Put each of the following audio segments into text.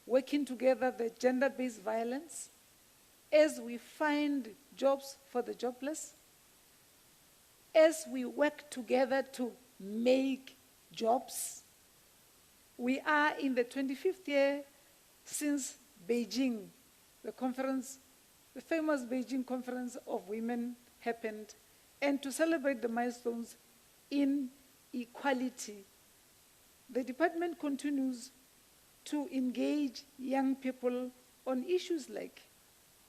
working together the gender-based violence, as we find jobs for the jobless, as we work together to make jobs. We are in the 25th year since Beijing, the conference, the famous Beijing Conference of Women happened, and to celebrate the milestones in equality, the department continues to engage young people on issues like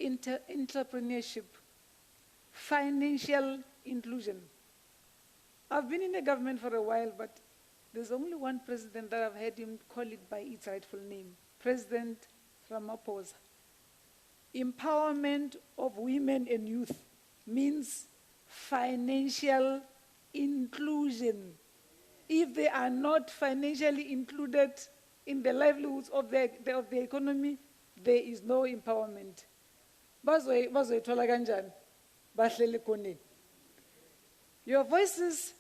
entrepreneurship, financial inclusion. I've been in the government for a while, but there's only one president that I've heard him call it by its rightful name, President Ramaphosa. Empowerment of women and youth means financial inclusion. If they are not financially included in the livelihoods of the economy, there is no empowerment. Your voices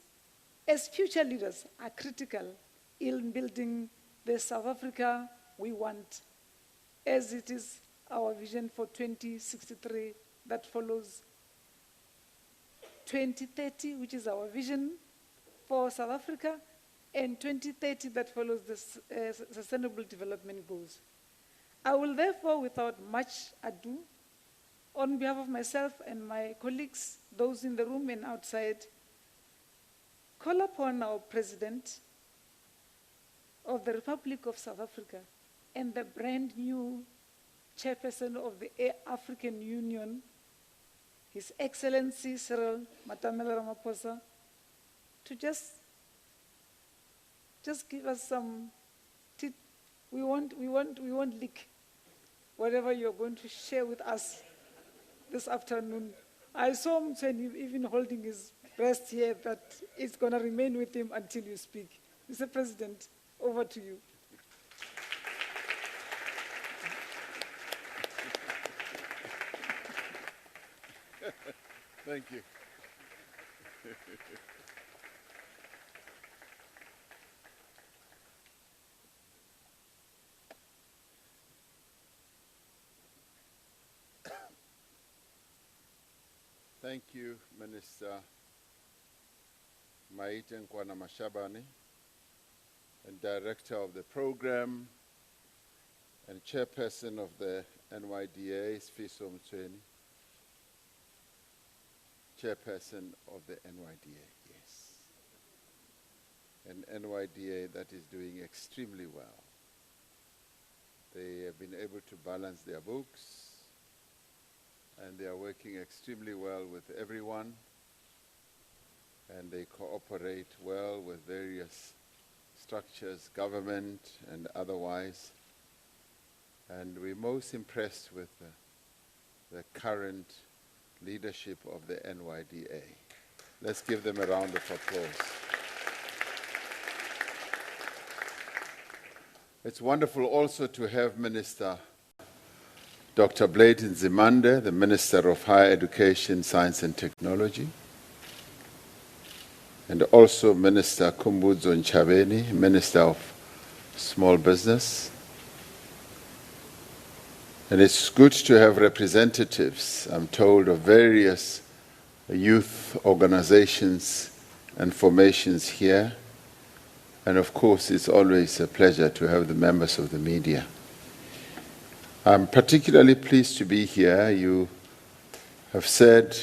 as future leaders are critical in building the South Africa we want, as it is our vision for 2063 that follows 2030, which is our vision for South Africa, and 2030 that follows the Sustainable Development Goals. I will therefore, without much ado, on behalf of myself and my colleagues, those in the room and outside, call upon our President of the Republic of South Africa and the brand new Chairperson of the African Union, His Excellency Cyril Ramaphosa, to just give us some tip. We won't leak whatever you're going to share with us this afternoon. I saw him even holding his breast here, that it's going to remain with him until you speak. Mr. President, over to you. Thank you. Thank you, Minister Maite Nkwana Mashabane, and Director of the Program and Chairperson of the NYDA, Sfiso Mtsweni, Chairperson of the NYDA, yes. An NYDA that is doing extremely well. They have been able to balance their books, and they are working extremely well with everyone, and they cooperate well with various structures, government and otherwise. And we're most impressed with the current leadership of the NYDA. Let's give them a round of applause. It's wonderful also to have Minister Dr. Blade Nzimande, the Minister of Higher Education, Science and Technology, and also Minister Khumbudzo Ntshavheni, Minister of Small Business. And it's good to have representatives, I'm told, of various youth organizations and formations here. And of course, it's always a pleasure to have the members of the media. I'm particularly pleased to be here. You have said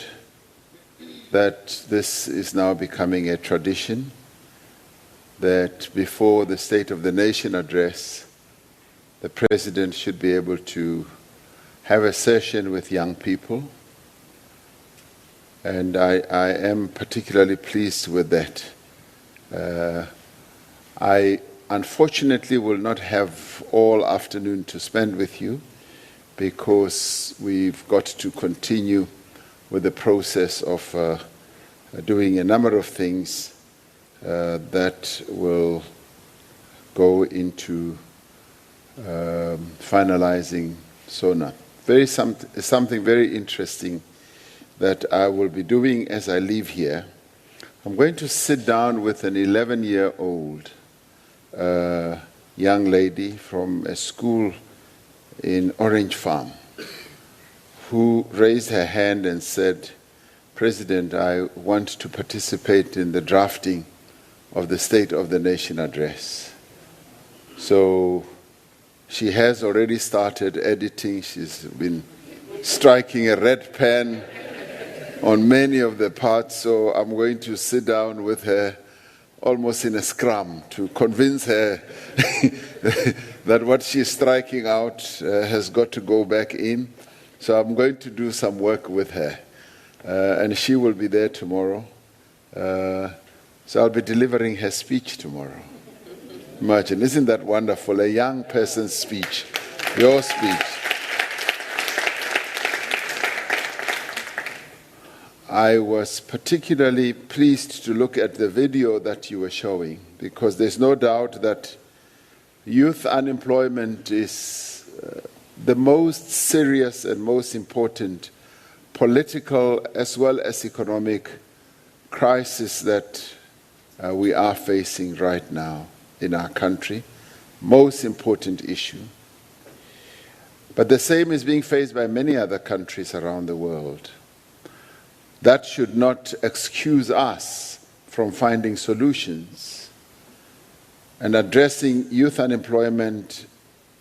that this is now becoming a tradition, that before the State of the Nation address, the President should be able to have a session with young people. And I am particularly pleased with that. I unfortunately will not have all afternoon to spend with you, because we've got to continue with the process of doing a number of things that will go into finalizing SONA. Something very interesting that I will be doing as I leave here. I'm going to sit down with an 11-year-old young lady from a school in Orange Farm, who raised her hand and said, "President, I want to participate in the drafting of the State of the Nation address." So she has already started editing. She's been striking a red pen on many of the parts, so I'm going to sit down with her almost in a scrum to convince her that what she's striking out has got to go back in. So I'm going to do some work with her, and she will be there tomorrow. So I'll be delivering her speech tomorrow. Imagine, isn't that wonderful? A young person's speech, your speech. I was particularly pleased to look at the video that you were showing, because there's no doubt that youth unemployment is the most serious and most important political as well as economic crisis that we are facing right now in our country. Most important issue. But the same is being faced by many other countries around the world. That should not excuse us from finding solutions. And addressing youth unemployment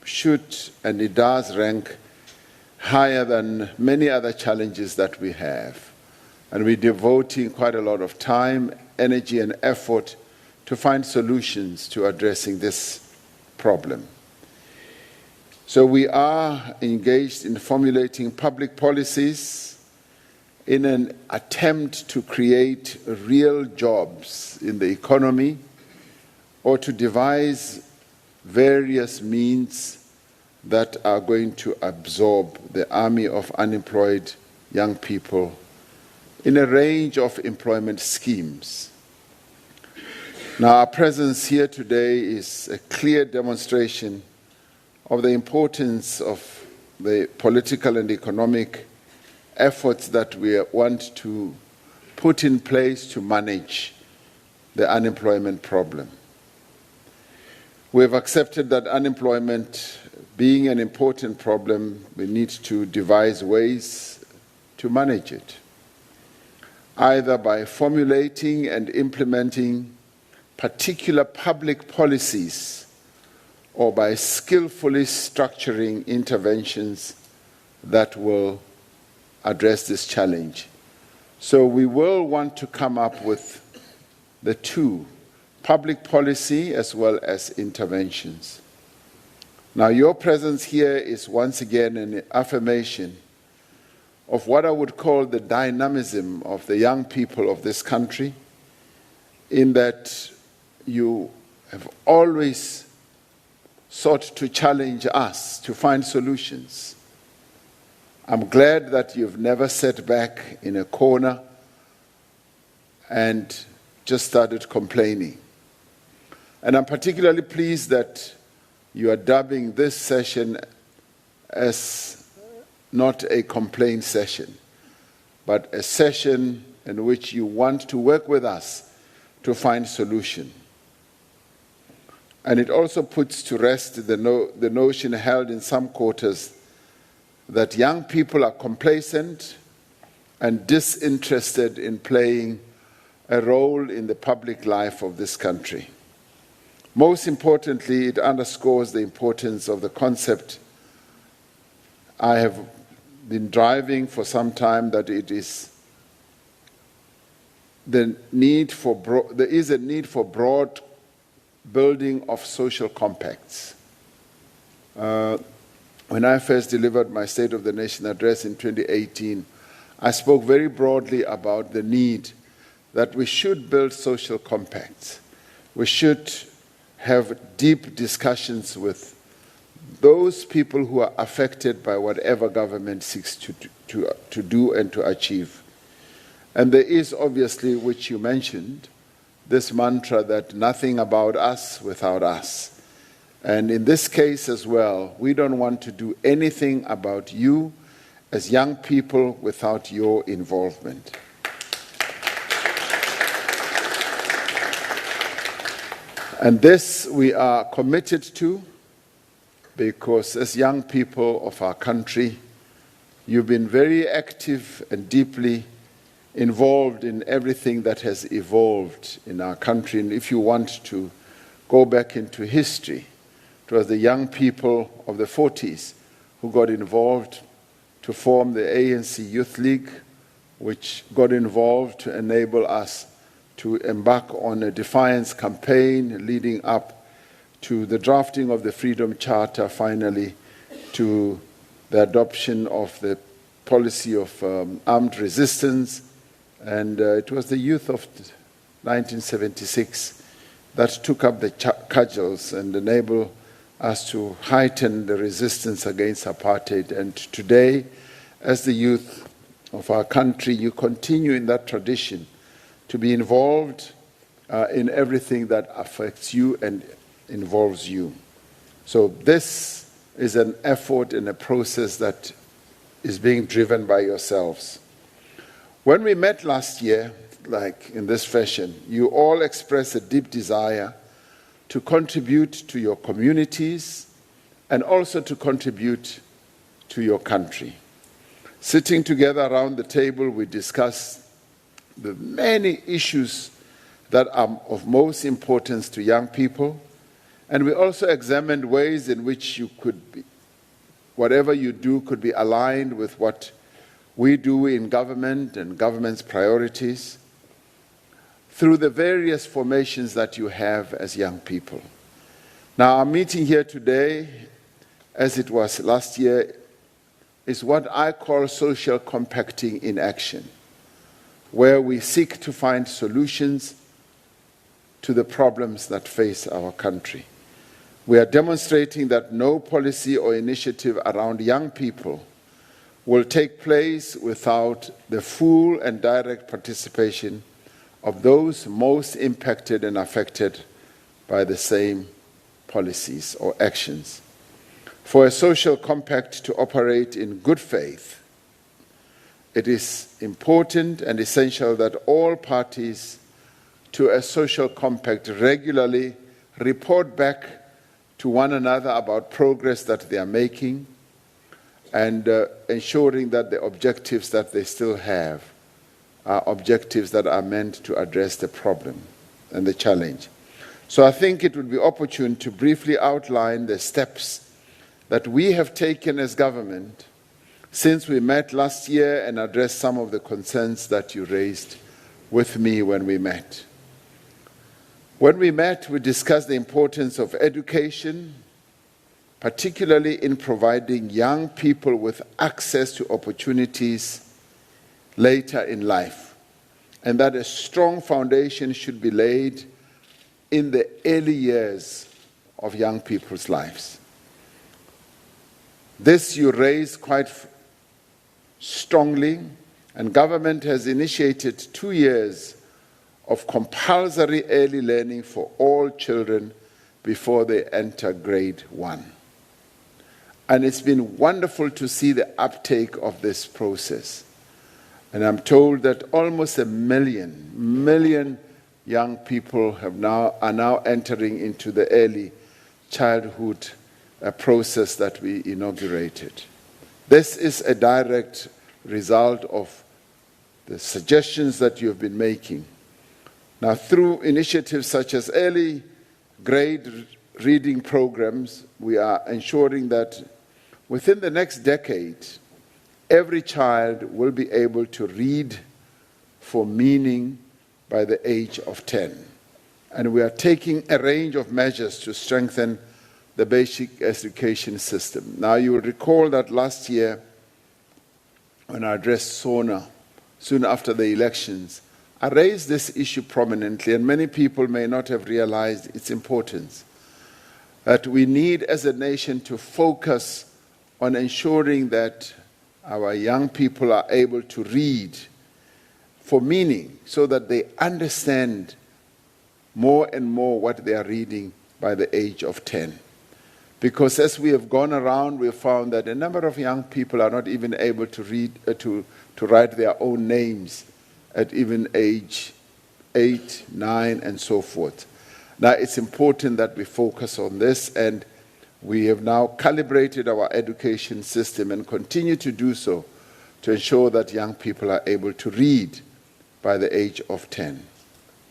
should, and it does, rank higher than many other challenges that we have. And we're devoting quite a lot of time, energy, and effort to find solutions to addressing this problem. So we are engaged in formulating public policies in an attempt to create real jobs in the economy, or to devise various means that are going to absorb the army of unemployed young people in a range of employment schemes. Now, our presence here today is a clear demonstration of the importance of the political and economic efforts that we want to put in place to manage the unemployment problem. We have accepted that unemployment being an important problem, we need to devise ways to manage it, either by formulating and implementing particular public policies or by skillfully structuring interventions that will address this challenge. So we will want to come up with the two, public policy as well as interventions. Now, your presence here is once again an affirmation of what I would call the dynamism of the young people of this country, in that you have always sought to challenge us to find solutions. I'm glad that you've never sat back in a corner and just started complaining. And I'm particularly pleased that you are dubbing this session as not a complaint session, but a session in which you want to work with us to find solution. And it also puts to rest the notion held in some quarters that young people are complacent and disinterested in playing a role in the public life of this country. Most importantly, it underscores the importance of the concept I have been driving for some time, that it is there is a need for broad building of social compacts. When I first delivered my State of the Nation address in 2018, I spoke very broadly about the need that we should build social compacts. We should have deep discussions with those people who are affected by whatever government seeks to do and to achieve. And there is obviously, which you mentioned, this mantra that nothing about us without us. And in this case as well, we don't want to do anything about you as young people without your involvement. And this we are committed to, because as young people of our country, you've been very active and deeply involved in everything that has evolved in our country. And if you want to go back into history, it was the young people of the 40s who got involved to form the ANC Youth League, which got involved to enable us to embark on a defiance campaign leading up to the drafting of the Freedom Charter, finally to the adoption of the policy of armed resistance. And it was the youth of 1976 that took up the cudgels and enabled us to heighten the resistance against apartheid. And today, as the youth of our country, you continue in that tradition to be involved in everything that affects you and involves you. So this is an effort and a process that is being driven by yourselves. When we met last year, like in this fashion, you all expressed a deep desire to contribute to your communities and also to contribute to your country. Sitting together around the table, we discussed the many issues that are of most importance to young people, and we also examined ways in which you could be, whatever you do could be aligned with what we do in government and government's priorities through the various formations that you have as young people. Now, our meeting here today, as it was last year, is what I call social compacting in action, where we seek to find solutions to the problems that face our country. We are demonstrating that no policy or initiative around young people will take place without the full and direct participation of those most impacted and affected by the same policies or actions. For a social compact to operate in good faith, it is important and essential that all parties to a social compact regularly report back to one another about progress that they are making and ensuring that the objectives that they still have are objectives that are meant to address the problem and the challenge. So I think it would be opportune to briefly outline the steps that we have taken as government since we met last year and addressed some of the concerns that you raised with me when we met. When we met, we discussed the importance of education, particularly in providing young people with access to opportunities later in life, and that a strong foundation should be laid in the early years of young people's lives. This you raise quite strongly, and government has initiated 2 years of compulsory early learning for all children before they enter grade 1. And it's been wonderful to see the uptake of this process. And I'm told that almost 1 million young people are now entering into the early childhood process that we inaugurated. This is a direct result of the suggestions that you have been making. Now, through initiatives such as early grade reading programs, we are ensuring that within the next decade, every child will be able to read for meaning by the age of 10. And we are taking a range of measures to strengthen the basic education system. Now, you will recall that last year, when I addressed SONA, soon after the elections, I raised this issue prominently, and many people may not have realized its importance. That we need, as a nation, to focus on ensuring that our young people are able to read for meaning so that they understand more and more what they are reading by the age of 10. Because as we have gone around, we have found that a number of young people are not even able to read, to write their own names at even age 8, 9, and so forth. Now, it's important that we focus on this, and We have now calibrated our education system and continue to do so to ensure that young people are able to read by the age of 10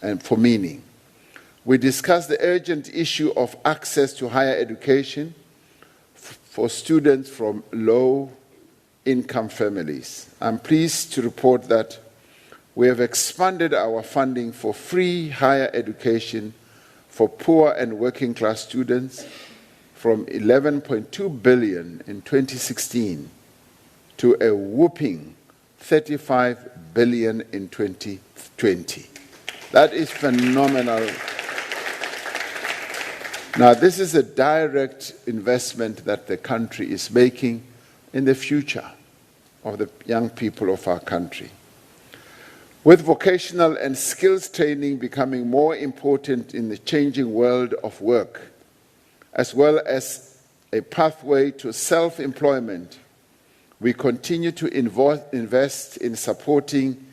and for meaning. We discussed the urgent issue of access to higher education for students from low-income families. I'm pleased to report that we have expanded our funding for free higher education for poor and working-class students from 11.2 billion in 2016 to a whopping 35 billion in 2020. That is phenomenal. Now, this is a direct investment that the country is making in the future of the young people of our country. With vocational and skills training becoming more important in the changing world of work, as well as a pathway to self-employment, we continue to invest in supporting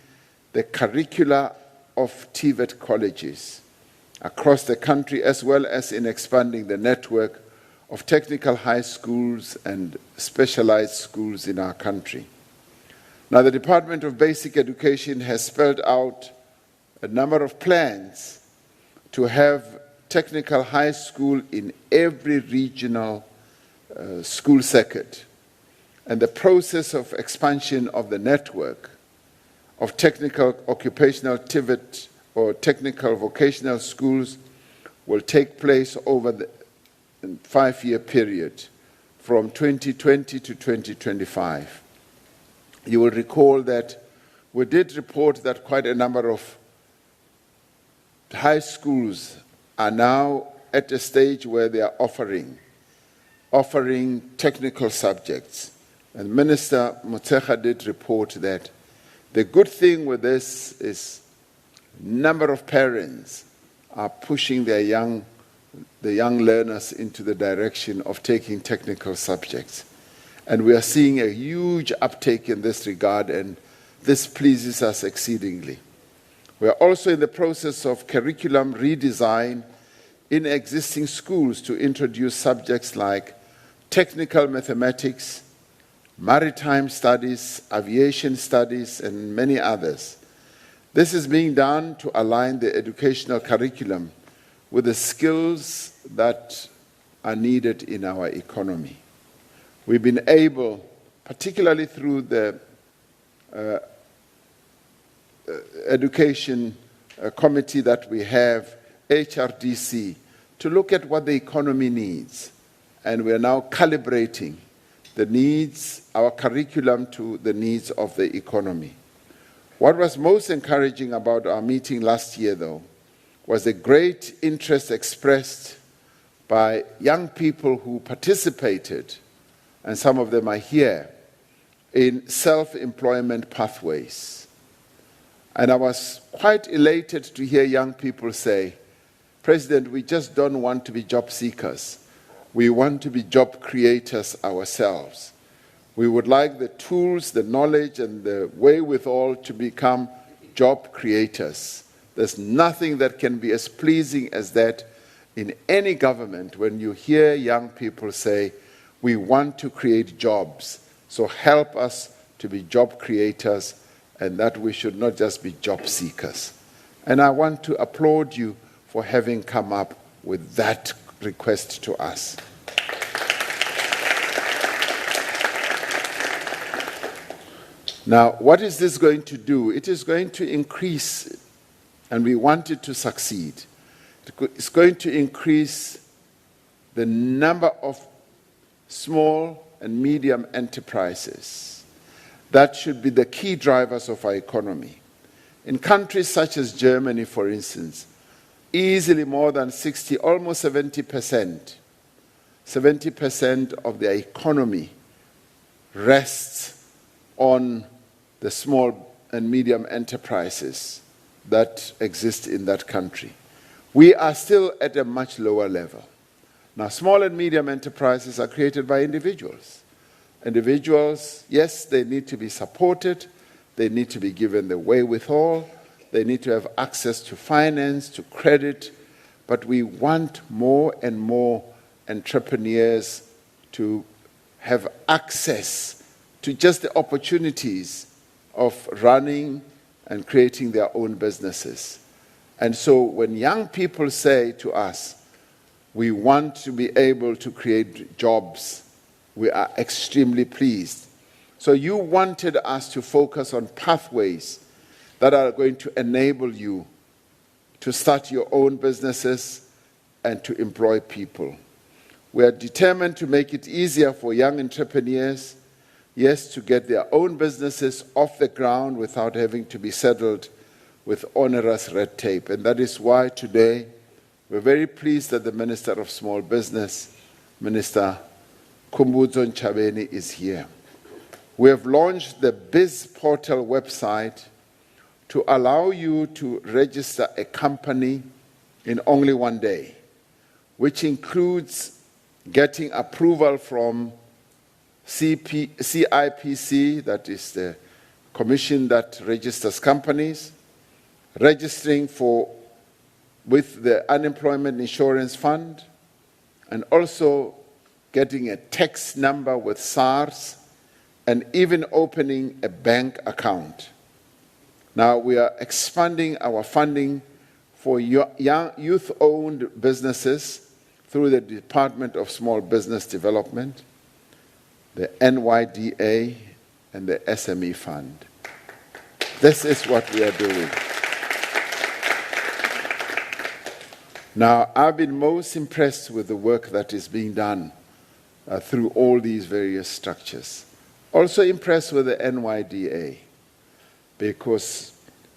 the curricula of TVET colleges across the country, as well as in expanding the network of technical high schools and specialized schools in our country. Now, the Department of Basic Education has spelled out a number of plans to have technical high school in every regional school circuit. And the process of expansion of the network of technical occupational TVET or technical vocational schools will take place over the 5-year period from 2020 to 2025. You will recall that we did report that quite a number of high schools are now at a stage where they are offering technical subjects. And Minister Motshekga did report that the good thing with this is a number of parents are pushing the young learners into the direction of taking technical subjects. And we are seeing a huge uptake in this regard, and this pleases us exceedingly. We are also in the process of curriculum redesign in existing schools to introduce subjects like technical mathematics, maritime studies, aviation studies, and many others. This is being done to align the educational curriculum with the skills that are needed in our economy. We've been able, particularly through the education committee that we have, HRDC, to look at what the economy needs. And we are now calibrating the needs, our curriculum to the needs of the economy. What was most encouraging about our meeting last year, though, was the great interest expressed by young people who participated, and some of them are here, in self-employment pathways. And I was quite elated to hear young people say, President, we just don't want to be job seekers. We want to be job creators ourselves. We would like the tools, the knowledge, and the wherewithal to become job creators. There's nothing that can be as pleasing as that in any government when you hear young people say, we want to create jobs, so help us to be job creators, and that we should not just be job seekers. And I want to applaud you for having come up with that request to us. Now, what is this going to do? It is going to increase, and we want it to succeed. It's going to increase the number of small and medium enterprises. That should be the key drivers of our economy. In countries such as Germany, for instance, easily more than 60, almost 70% of their economy rests on the small and medium enterprises that exist in that country. We are still at a much lower level. Now, small and medium enterprises are created by individuals. Individuals, yes, they need to be supported, they need to be given the wherewithal, they need to have access to finance, to credit, but we want more and more entrepreneurs to have access to just the opportunities of running and creating their own businesses. And so when young people say to us, we want to be able to create jobs, we are extremely pleased. So you wanted us to focus on pathways that are going to enable you to start your own businesses and to employ people. We are determined to make it easier for young entrepreneurs, yes, to get their own businesses off the ground without having to be saddled with onerous red tape. And that is why today we're very pleased that the Minister of Small Business, Minister Khumbudzo Ntshavheni, is here. We have launched the Biz Portal website to allow you to register a company in only one day, which includes getting approval from CIPC, that is the commission that registers companies, registering with the Unemployment Insurance Fund, and also getting a tax number with SARS, and even opening a bank account. Now we are expanding our funding for young youth-owned businesses through the Department of Small Business Development, the NYDA, and the SME Fund. This is what we are doing. Now, I've been most impressed with the work that is being done through all these various structures. Also impressed with the NYDA, because,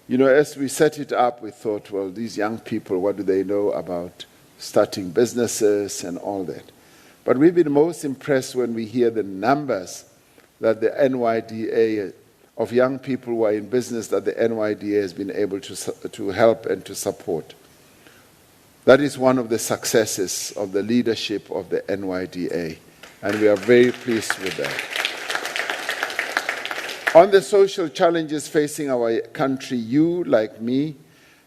you know, as we set it up, we thought, well, these young people, what do they know about starting businesses and all that? But we've been most impressed when we hear the numbers that the NYDA, of young people who are in business, that the NYDA has been able to help and to support. That is one of the successes of the leadership of the NYDA, and we are very pleased with that. On the social challenges facing our country, you, like me,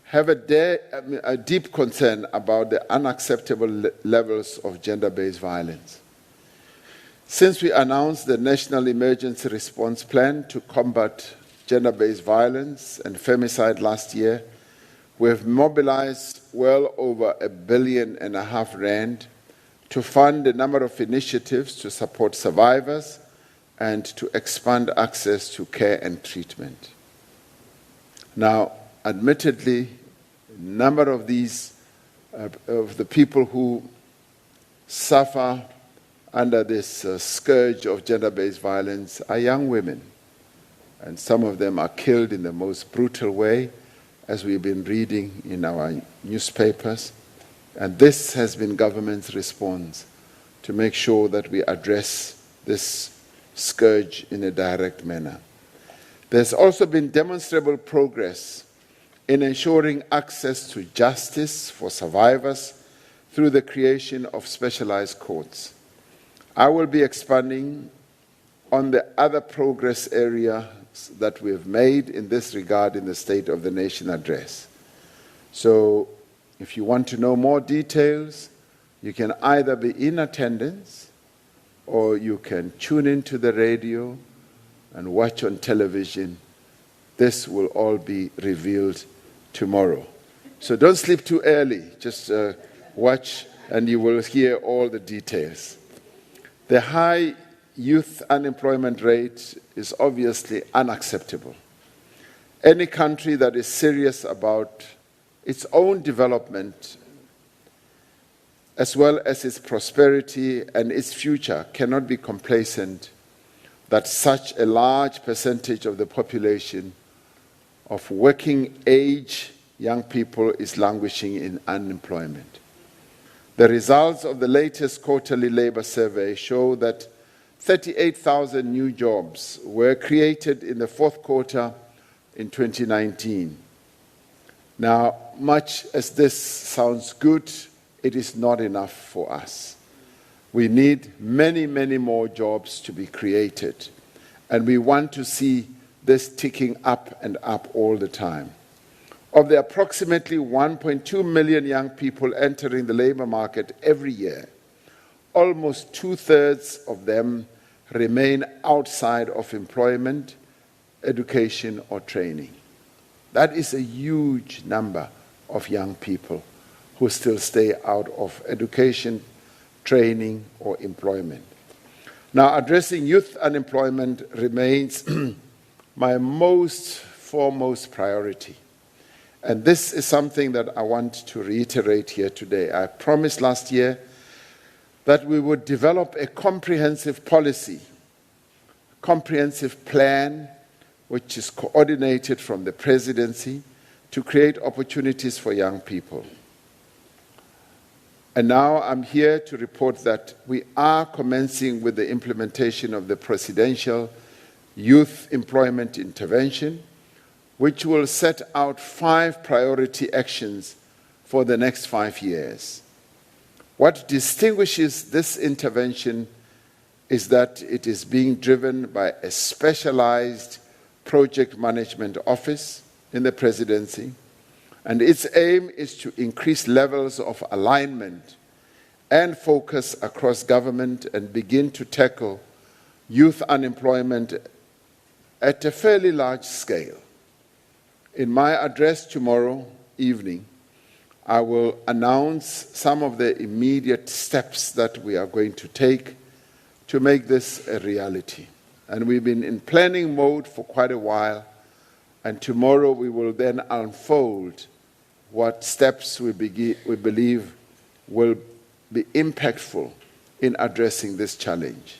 have a deep concern about the unacceptable levels of gender-based violence. Since we announced the National Emergency Response Plan to combat gender-based violence and femicide last year, we have mobilized well over R1.5 billion to fund a number of initiatives to support survivors and to expand access to care and treatment. Now, admittedly, a number of these, of the people who suffer under this scourge of gender-based violence are young women, and some of them are killed in the most brutal way, as we've been reading in our newspapers. And this has been government's response to make sure that we address this scourge in a direct manner. There's also been demonstrable progress in ensuring access to justice for survivors through the creation of specialized courts. I will be expanding on the other progress areas that we have made in this regard in the State of the Nation address. So if you want to know more details, you can either be in attendance or you can tune into the radio and watch on television. This will all be revealed tomorrow. So don't sleep too early. Just watch and you will hear all the details. The high youth unemployment rate is obviously unacceptable. Any country that is serious about its own development, as well as its prosperity and its future, cannot be complacent that such a large percentage of the population of working age young people is languishing in unemployment. The results of the latest quarterly labor survey show that 38,000 new jobs were created in the fourth quarter in 2019. Now, much as this sounds good, it is not enough for us. We need many, many more jobs to be created, and we want to see this ticking up and up all the time. Of the approximately 1.2 million young people entering the labor market every year, almost 2/3 of them remain outside of employment, education, or training. That is a huge number of young people who still stay out of education, training, or employment. Now, addressing youth unemployment remains my most foremost priority. And this is something that I want to reiterate here today. I promised last year that we would develop a comprehensive policy, comprehensive plan, which is coordinated from the presidency to create opportunities for young people. And now I'm here to report that we are commencing with the implementation of the Presidential Youth Employment Intervention, which will set out 5 priority actions for the next 5 years. What distinguishes this intervention is that it is being driven by a specialized project management office in the presidency, and its aim is to increase levels of alignment and focus across government and begin to tackle youth unemployment at a fairly large scale. In my address tomorrow evening, I will announce some of the immediate steps that we are going to take to make this a reality. And we've been in planning mode for quite a while, and tomorrow we will then unfold what steps we believe will be impactful in addressing this challenge.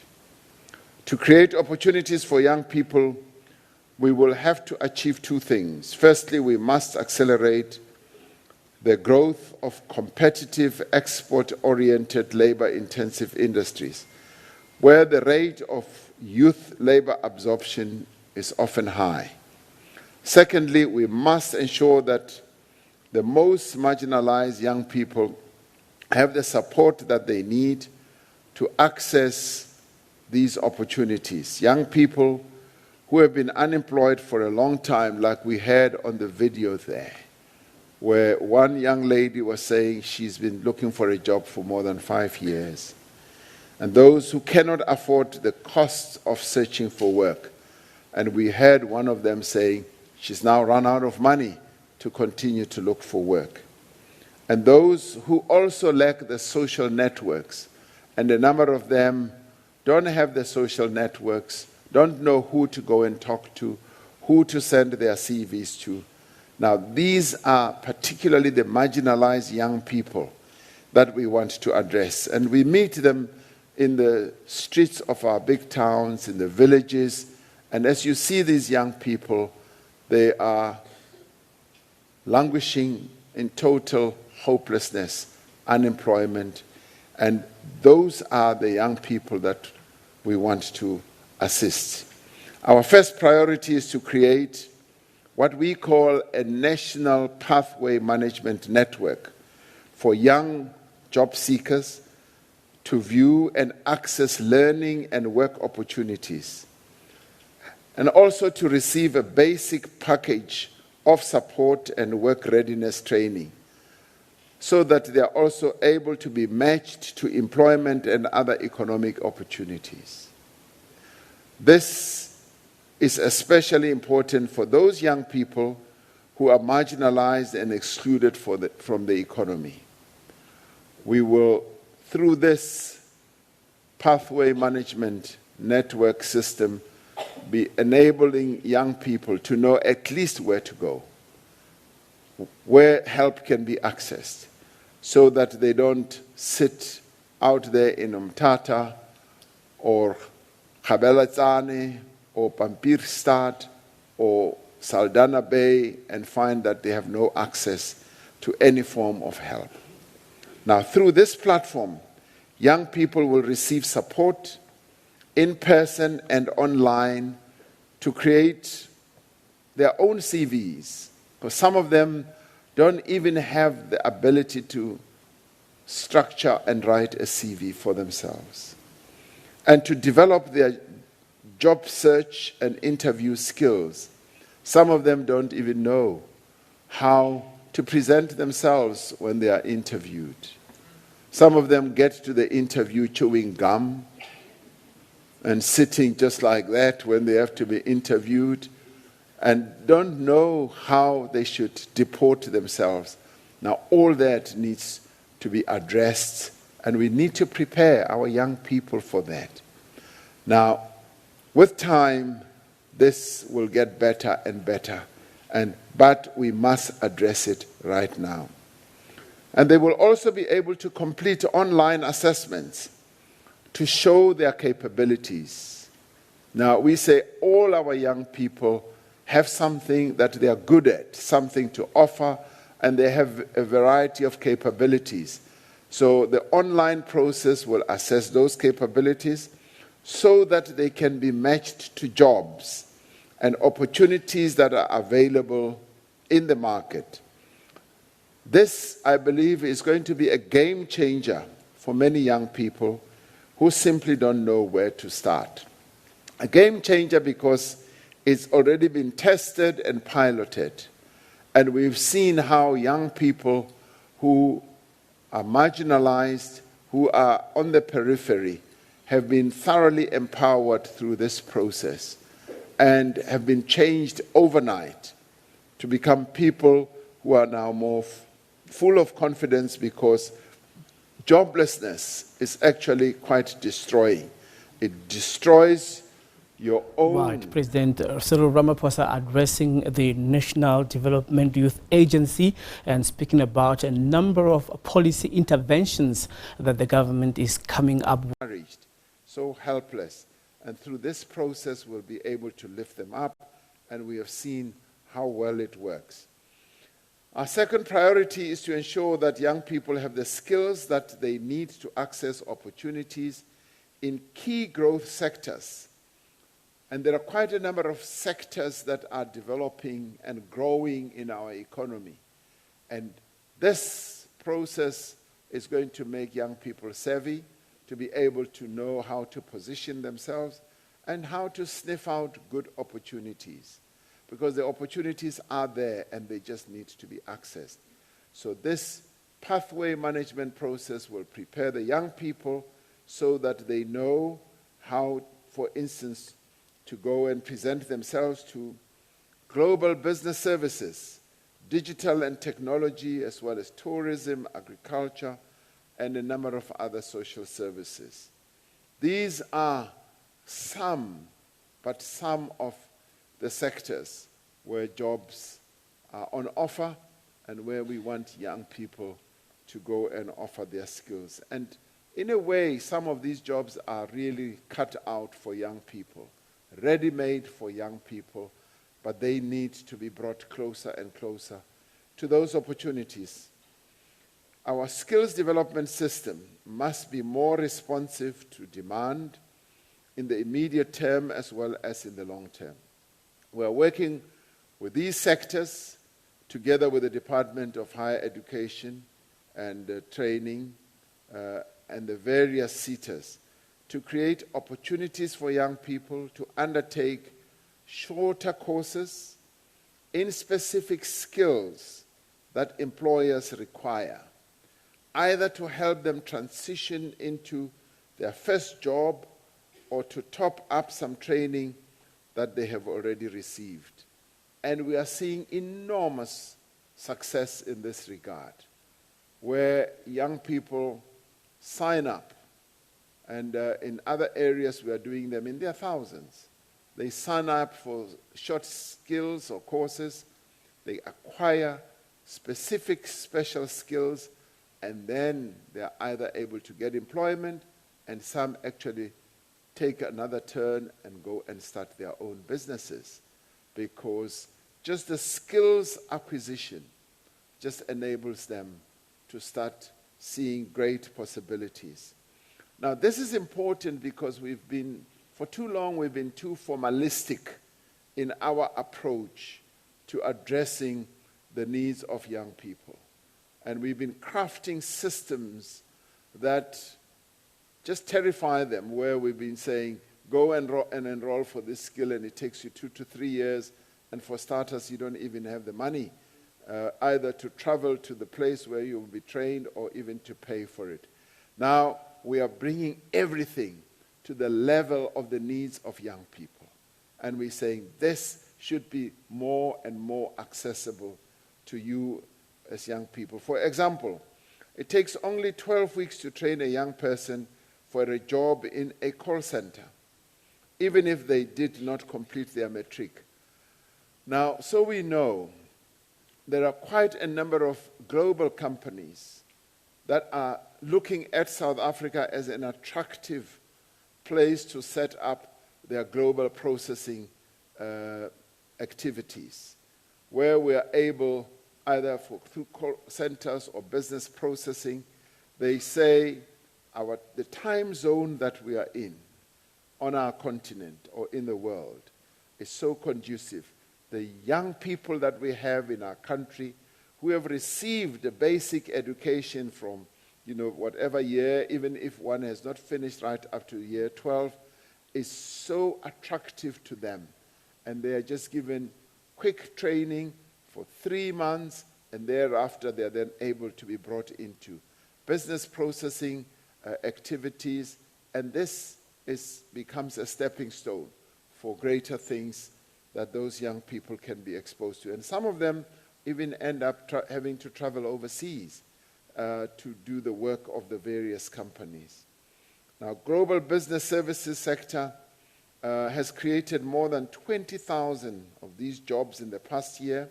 To create opportunities for young people, we will have to achieve 2 things. Firstly, we must accelerate the growth of competitive, export-oriented, labor-intensive industries, where the rate of youth labor absorption is often high. Secondly, we must ensure that the most marginalized young people have the support that they need to access these opportunities. Young people who have been unemployed for a long time, like we had on the video there, where one young lady was saying she's been looking for a job for more than 5 years. And those who cannot afford the cost of searching for work. And we heard one of them saying she's now run out of money to continue to look for work. And those who also lack the social networks, and a number of them don't have the social networks, don't know who to go and talk to, who to send their CVs to. Now, these are particularly the marginalized young people that we want to address. And we meet them in the streets of our big towns, in the villages. And as you see these young people, they are languishing in total hopelessness, unemployment. And those are the young people that we want to assist. Our first priority is to create what we call a national pathway management network for young job seekers to view and access learning and work opportunities, and also to receive a basic package of support and work readiness training so that they are also able to be matched to employment and other economic opportunities. This is especially important for those young people who are marginalized and excluded from the economy. We will, through this pathway management network system, be enabling young people to know at least where to go, where help can be accessed, so that they don't sit out there in Umtata or Gabelatsane or Pampierstad or Saldanha Bay and find that they have no access to any form of help. Now, through this platform, young people will receive support in person and online to create their own CVs, because some of them don't even have the ability to structure and write a CV for themselves, and to develop their job search and interview skills. Some of them don't even know how to present themselves when they are interviewed. Some of them get to the interview chewing gum and sitting just like that when they have to be interviewed, and don't know how they should deport themselves. Now, all that needs to be addressed, and we need to prepare our young people for that. Now, with time, this will get better and better, but we must address it right now. And they will also be able to complete online assessments to show their capabilities. Now, we say all our young people have something that they are good at, something to offer, and they have a variety of capabilities. So the online process will assess those capabilities so that they can be matched to jobs and opportunities that are available in the market. This, I believe, is going to be a game changer for many young people who simply don't know where to start. A game changer because it's already been tested and piloted. And we've seen how young people who are marginalized, who are on the periphery, have been thoroughly empowered through this process and have been changed overnight to become people who are now more full of confidence, because joblessness is actually quite destroying. It destroys your own... Right, President Cyril Ramaphosa addressing the National Development Youth Agency and speaking about a number of policy interventions that the government is coming up with. So helpless, and through this process we'll be able to lift them up, and we have seen how well it works. Our second priority is to ensure that young people have the skills that they need to access opportunities in key growth sectors. And there are quite a number of sectors that are developing and growing in our economy. And this process is going to make young people savvy, to be able to know how to position themselves and how to sniff out good opportunities. Because the opportunities are there and they just need to be accessed. So this pathway management process will prepare the young people so that they know how, for instance, to go and present themselves to global business services, digital and technology, as well as tourism, agriculture, and a number of other social services. These are some of the sectors where jobs are on offer and where we want young people to go and offer their skills. And in a way, some of these jobs are really cut out for young people, ready-made for young people, but they need to be brought closer and closer to those opportunities. Our skills development system must be more responsive to demand in the immediate term as well as in the long term. We are working with these sectors together with the Department of Higher Education and Training and the various SETAs to create opportunities for young people to undertake shorter courses in specific skills that employers require, either to help them transition into their first job or to top up some training that they have already received. And we are seeing enormous success in this regard, where young people sign up. And in other areas, we are doing them in their thousands. They sign up for short skills or courses. They acquire specific special skills, and then they are either able to get employment, and some actually take another turn and go and start their own businesses, because just the skills acquisition just enables them to start seeing great possibilities. Now, this is important because for too long, we've been too formalistic in our approach to addressing the needs of young people. And we've been crafting systems that just terrify them, where we've been saying, go and enroll for this skill, and it takes you 2 to 3 years, and for starters, you don't even have the money, either to travel to the place where you will be trained or even to pay for it. Now we are bringing everything to the level of the needs of young people. And we're saying this should be more and more accessible to you as young people. For example, it takes only 12 weeks to train a young person for a job in a call center, even if they did not complete their matric. Now, so we know there are quite a number of global companies that are looking at South Africa as an attractive place to set up their global processing activities, where we are able, either through call centers or business processing, they say the time zone that we are in on our continent or in the world is so conducive. The young people that we have in our country who have received a basic education from, whatever year, even if one has not finished right up to year 12, is so attractive to them. And they are just given quick training for 3 months, and thereafter they are then able to be brought into business processing activities, and this becomes a stepping stone for greater things that those young people can be exposed to. And some of them even end up having to travel overseas to do the work of the various companies. Now, global business services sector has created more than 20,000 of these jobs in the past year,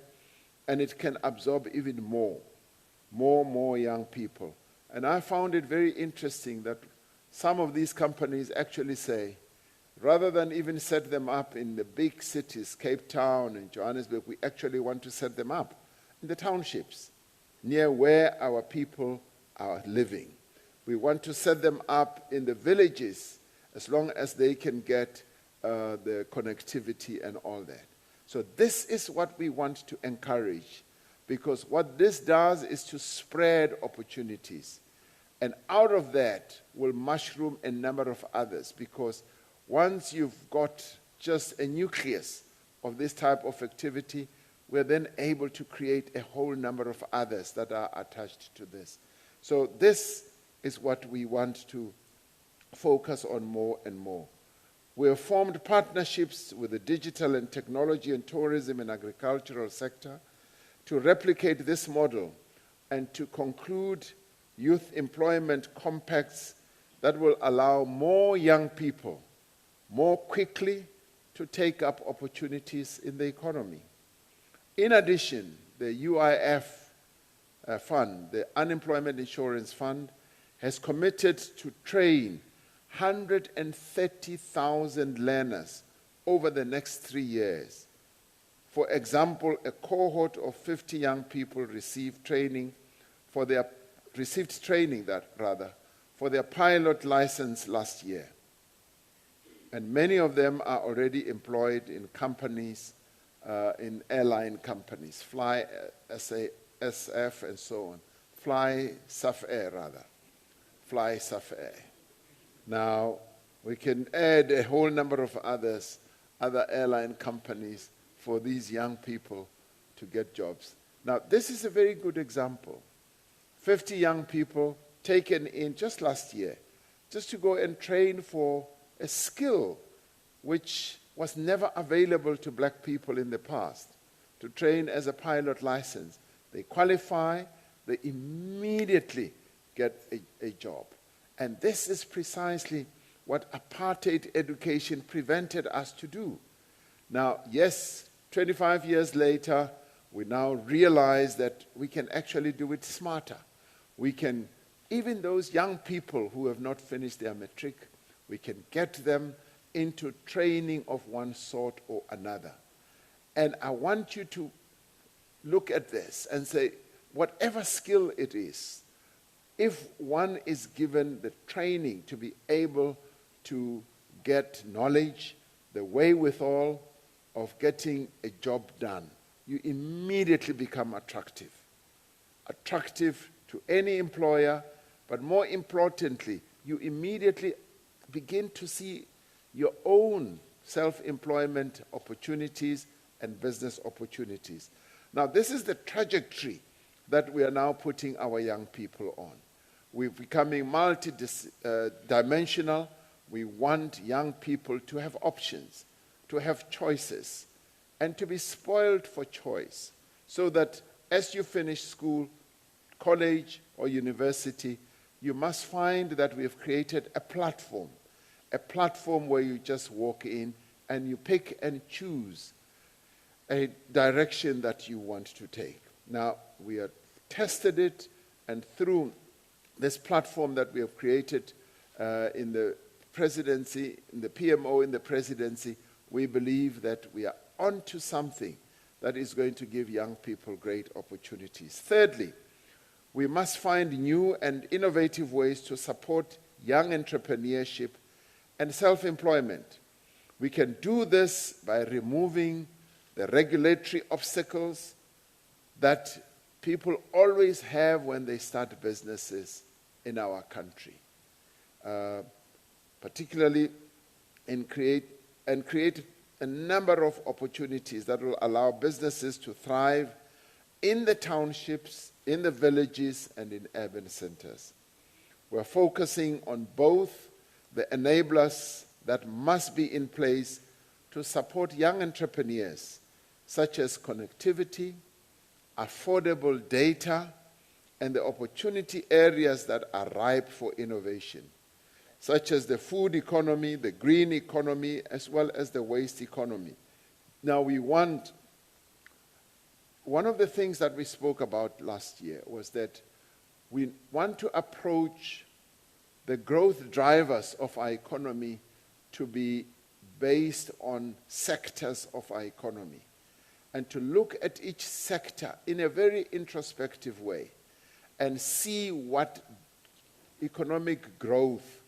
and it can absorb even more young people. And I found it very interesting that some of these companies actually say, rather than even set them up in the big cities, Cape Town and Johannesburg, we actually want to set them up in the townships, near where our people are living. We want to set them up in the villages, as long as they can get the connectivity and all that. So this is what we want to encourage, because what this does is to spread opportunities. And out of that will mushroom a number of others, because once you've got just a nucleus of this type of activity, we're then able to create a whole number of others that are attached to this. So this is what we want to focus on more and more. We have formed partnerships with the digital and technology and tourism and agricultural sector to replicate this model and to conclude youth employment compacts that will allow more young people more quickly to take up opportunities in the economy. In addition, the UIF fund, the Unemployment Insurance Fund, has committed to train 130,000 learners over the next 3 years. For example, a cohort of 50 young people received training for their pilot license last year. And many of them are already employed in companies, in airline companies, Fly SF and so on. Fly Saf Air. Now, we can add a whole number of other airline companies for these young people to get jobs. Now, this is a very good example. 50 young people taken in just last year, just to go and train for a skill which was never available to black people in the past, to train as a pilot license. They qualify, they immediately get a job. And this is precisely what apartheid education prevented us to do. Now, yes, 25 years later, we now realize that we can actually do it smarter. We can, even those young people who have not finished their matric, we can get them into training of one sort or another. And I want you to look at this and say, whatever skill it is, if one is given the training to be able to get knowledge, the wherewithal of getting a job done, you immediately become attractive. Attractive to any employer, but more importantly, you immediately begin to see your own self-employment opportunities and business opportunities. Now, this is the trajectory that we are now putting our young people on. We're becoming multi-dimensional. We want young people to have options, to have choices, and to be spoiled for choice, so that as you finish school, college, or university, you must find that we have created a platform where you just walk in and you pick and choose a direction that you want to take. Now, we have tested it, and through this platform that we have created in the presidency, in the PMO, in the presidency, we believe that we are onto something that is going to give young people great opportunities. Thirdly, we must find new and innovative ways to support young entrepreneurship and self-employment. We can do this by removing the regulatory obstacles that people always have when they start businesses in our country, particularly create a number of opportunities that will allow businesses to thrive in the townships, in the villages, and in urban centers. We're focusing on both the enablers that must be in place to support young entrepreneurs, such as connectivity, affordable data, and the opportunity areas that are ripe for innovation, such as the food economy, the green economy, as well as the waste economy. Now, one of the things that we spoke about last year was that we want to approach the growth drivers of our economy to be based on sectors of our economy, and to look at each sector in a very introspective way and see what economic growth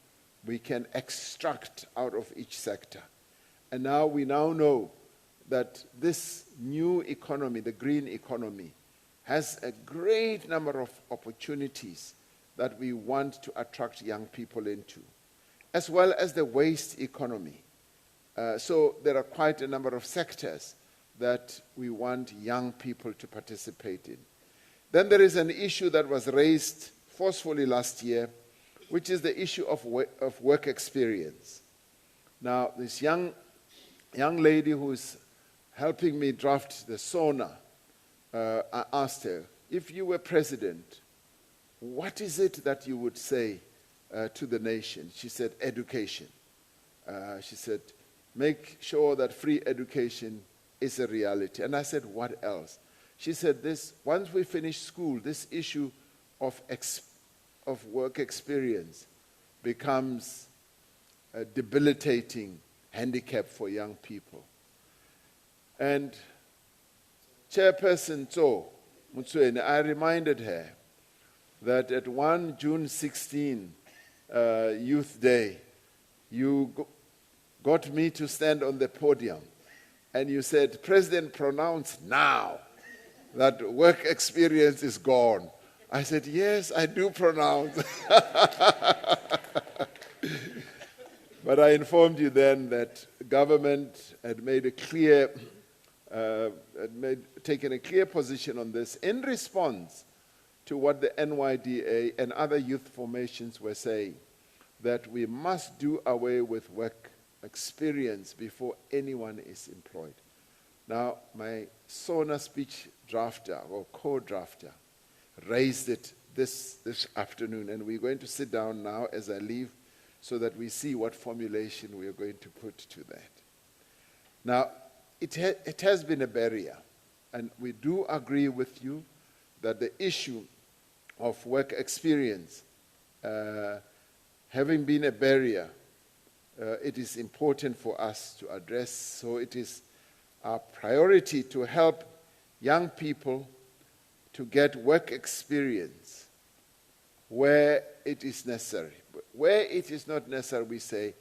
we can extract out of each sector. And now we know that this new economy, the green economy, has a great number of opportunities that we want to attract young people into, as well as the waste economy. So there are quite a number of sectors that we want young people to participate in. Then there is an issue that was raised forcefully last year, which is the issue of work experience. Now, this young lady who is helping me draft the SONA, I asked her, if you were president, what is it that you would say to the nation? She said, education. She said, make sure that free education is a reality. And I said, what else? She said, once we finish school, this issue of work experience becomes a debilitating handicap for young people. And Chairperson Tso Motsweni, I reminded her that at one June 16 Youth Day, you got me to stand on the podium and you said, President, pronounce now that work experience is gone. I said, yes, I do pronounce. But I informed you then that government had made a clear, taken a clear position on this in response to what the NYDA and other youth formations were saying, that we must do away with work experience before anyone is employed. Now, my SONA speech drafter or co-drafter raised it this afternoon, and we're going to sit down now as I leave so that we see what formulation we are going to put to that. Now, it has been a barrier, and we do agree with you that the issue of work experience, having been a barrier, it is important for us to address. So it is our priority to help young people to get work experience where it is necessary. Where it is not necessary, we say,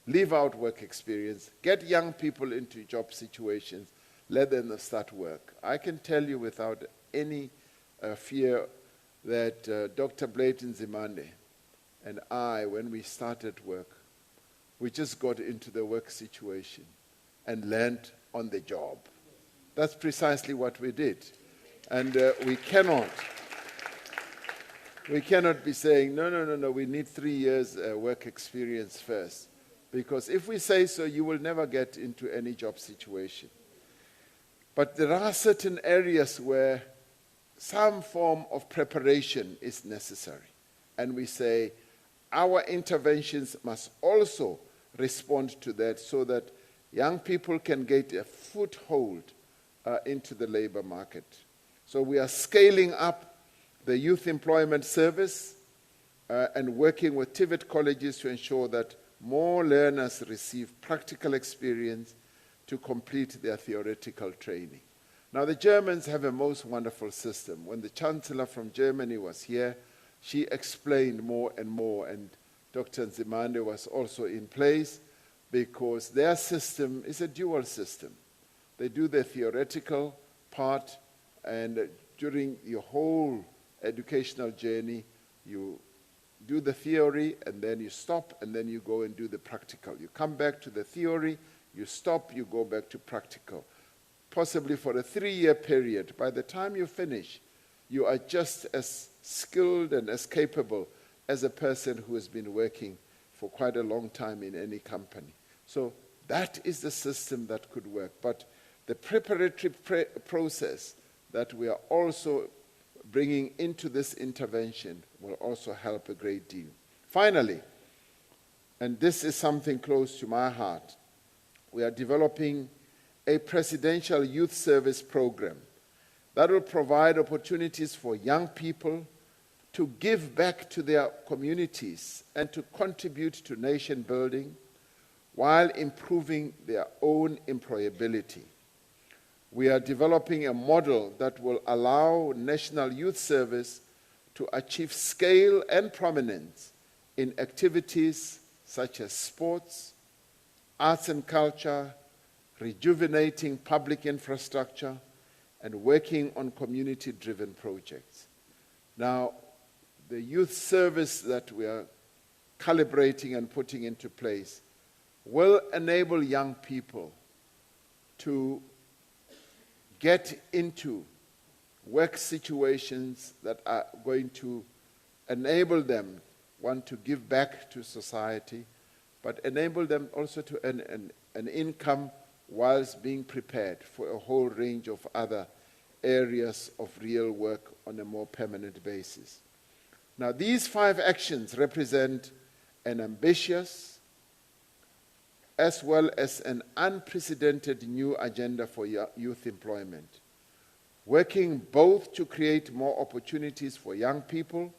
leave out work experience, get young people into job situations, let them start work. I can tell you without any fear that Dr. Blayton Zimande and I, when we started work, we just got into the work situation and learned on the job. That's precisely what we did. And we cannot We cannot be saying, no, we need 3 years work experience first. Because if we say so, you will never get into any job situation. But there are certain areas where some form of preparation is necessary. And we say our interventions must also respond to that so that young people can get a foothold into the labor market. So we are scaling up the Youth Employment Service and working with TVET colleges to ensure that more learners receive practical experience to complete their theoretical training. Now, the Germans have a most wonderful system. When the Chancellor from Germany was here, she explained more and more, and Dr. Nzimande was also in place because their system is a dual system. They do the theoretical part, and during your whole educational journey, you do the theory, and then you stop, and then you go and do the practical. You come back to the theory, you stop, you go back to practical. Possibly for a 3-year period. By the time you finish, you are just as skilled and as capable as a person who has been working for quite a long time in any company. So that is the system that could work. But the preparatory process that we are also bringing into this intervention will also help a great deal. Finally, and this is something close to my heart, we are developing a presidential youth service program that will provide opportunities for young people to give back to their communities and to contribute to nation building while improving their own employability. We are developing a model that will allow National Youth Service to achieve scale and prominence in activities such as sports, arts and culture, rejuvenating public infrastructure, and working on community-driven projects. Now, the youth service that we are calibrating and putting into place will enable young people to get into work situations that are going to enable them, one, to give back to society, but enable them also to earn an income whilst being prepared for a whole range of other areas of real work on a more permanent basis. Now, these 5 actions represent an ambitious as well as an unprecedented new agenda for youth employment, working both to create more opportunities for young people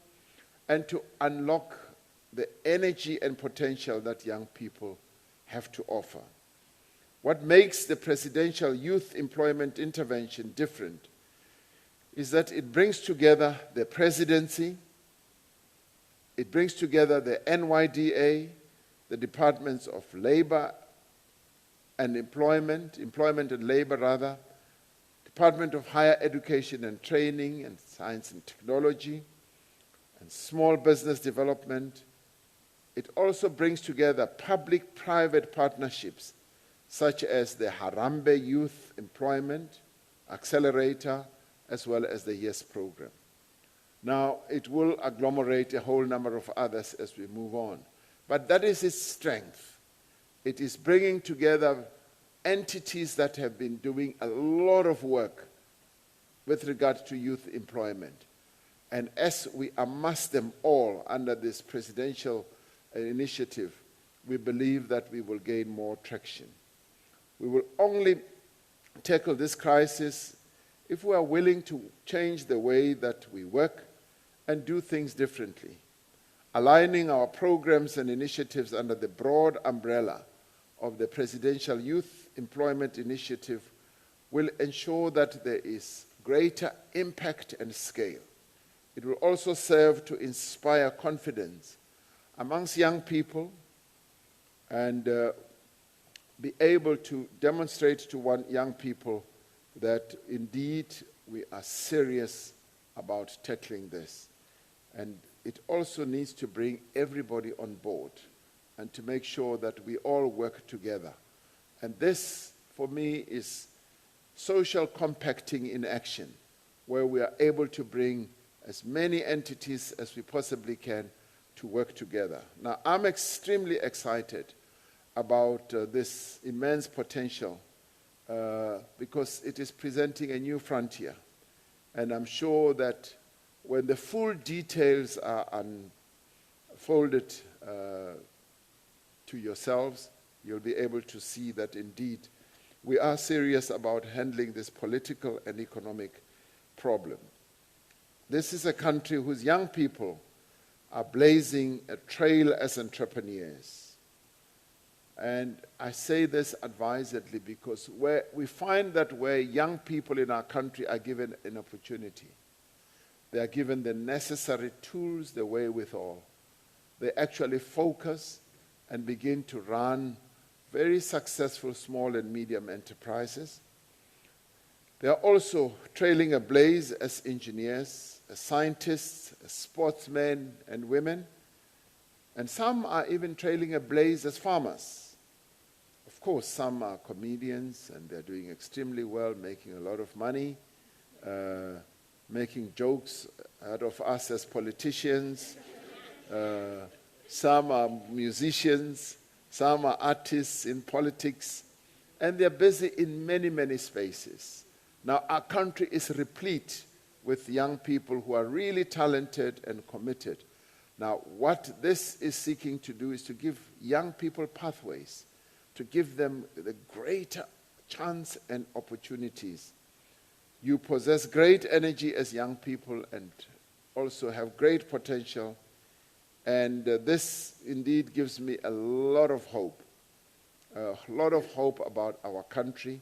and to unlock the energy and potential that young people have to offer. What makes the Presidential Youth Employment Intervention different is that it brings together the Presidency, it brings together the NYDA, the Departments of Labor and Employment and Labor rather, Department of Higher Education and Training and Science and Technology, and Small Business Development. It also brings together public-private partnerships such as the Harambee Youth Employment Accelerator, as well as the YES program. Now, it will agglomerate a whole number of others as we move on. But that is its strength. It is bringing together entities that have been doing a lot of work with regard to youth employment. And as we amass them all under this presidential initiative, we believe that we will gain more traction. We will only tackle this crisis if we are willing to change the way that we work and do things differently. Aligning our programs and initiatives under the broad umbrella of the Presidential Youth Employment Initiative will ensure that there is greater impact and scale. It will also serve to inspire confidence amongst young people and be able to demonstrate to young people that indeed we are serious about tackling this. And it also needs to bring everybody on board and to make sure that we all work together. And this, for me, is social compacting in action, where we are able to bring as many entities as we possibly can to work together. Now, I'm extremely excited about this immense potential because it is presenting a new frontier. And I'm sure that when the full details are unfolded to yourselves, you'll be able to see that indeed we are serious about handling this political and economic problem. This is a country whose young people are blazing a trail as entrepreneurs. And I say this advisedly because we find that where young people in our country are given an opportunity, they are given the necessary tools, the wherewithal, they actually focus and begin to run very successful small and medium enterprises. They are also trailing a blaze as engineers, as scientists, as sportsmen and women, and some are even trailing a blaze as farmers. Of course, some are comedians and they're doing extremely well, making a lot of money, making jokes out of us as politicians. Some are musicians, some are artists in politics, and they're busy in many, many spaces. Now, our country is replete with young people who are really talented and committed. Now, what this is seeking to do is to give young people pathways, to give them the greater chance and opportunities. You possess great energy as young people and also have great potential. And this indeed gives me a lot of hope about our country.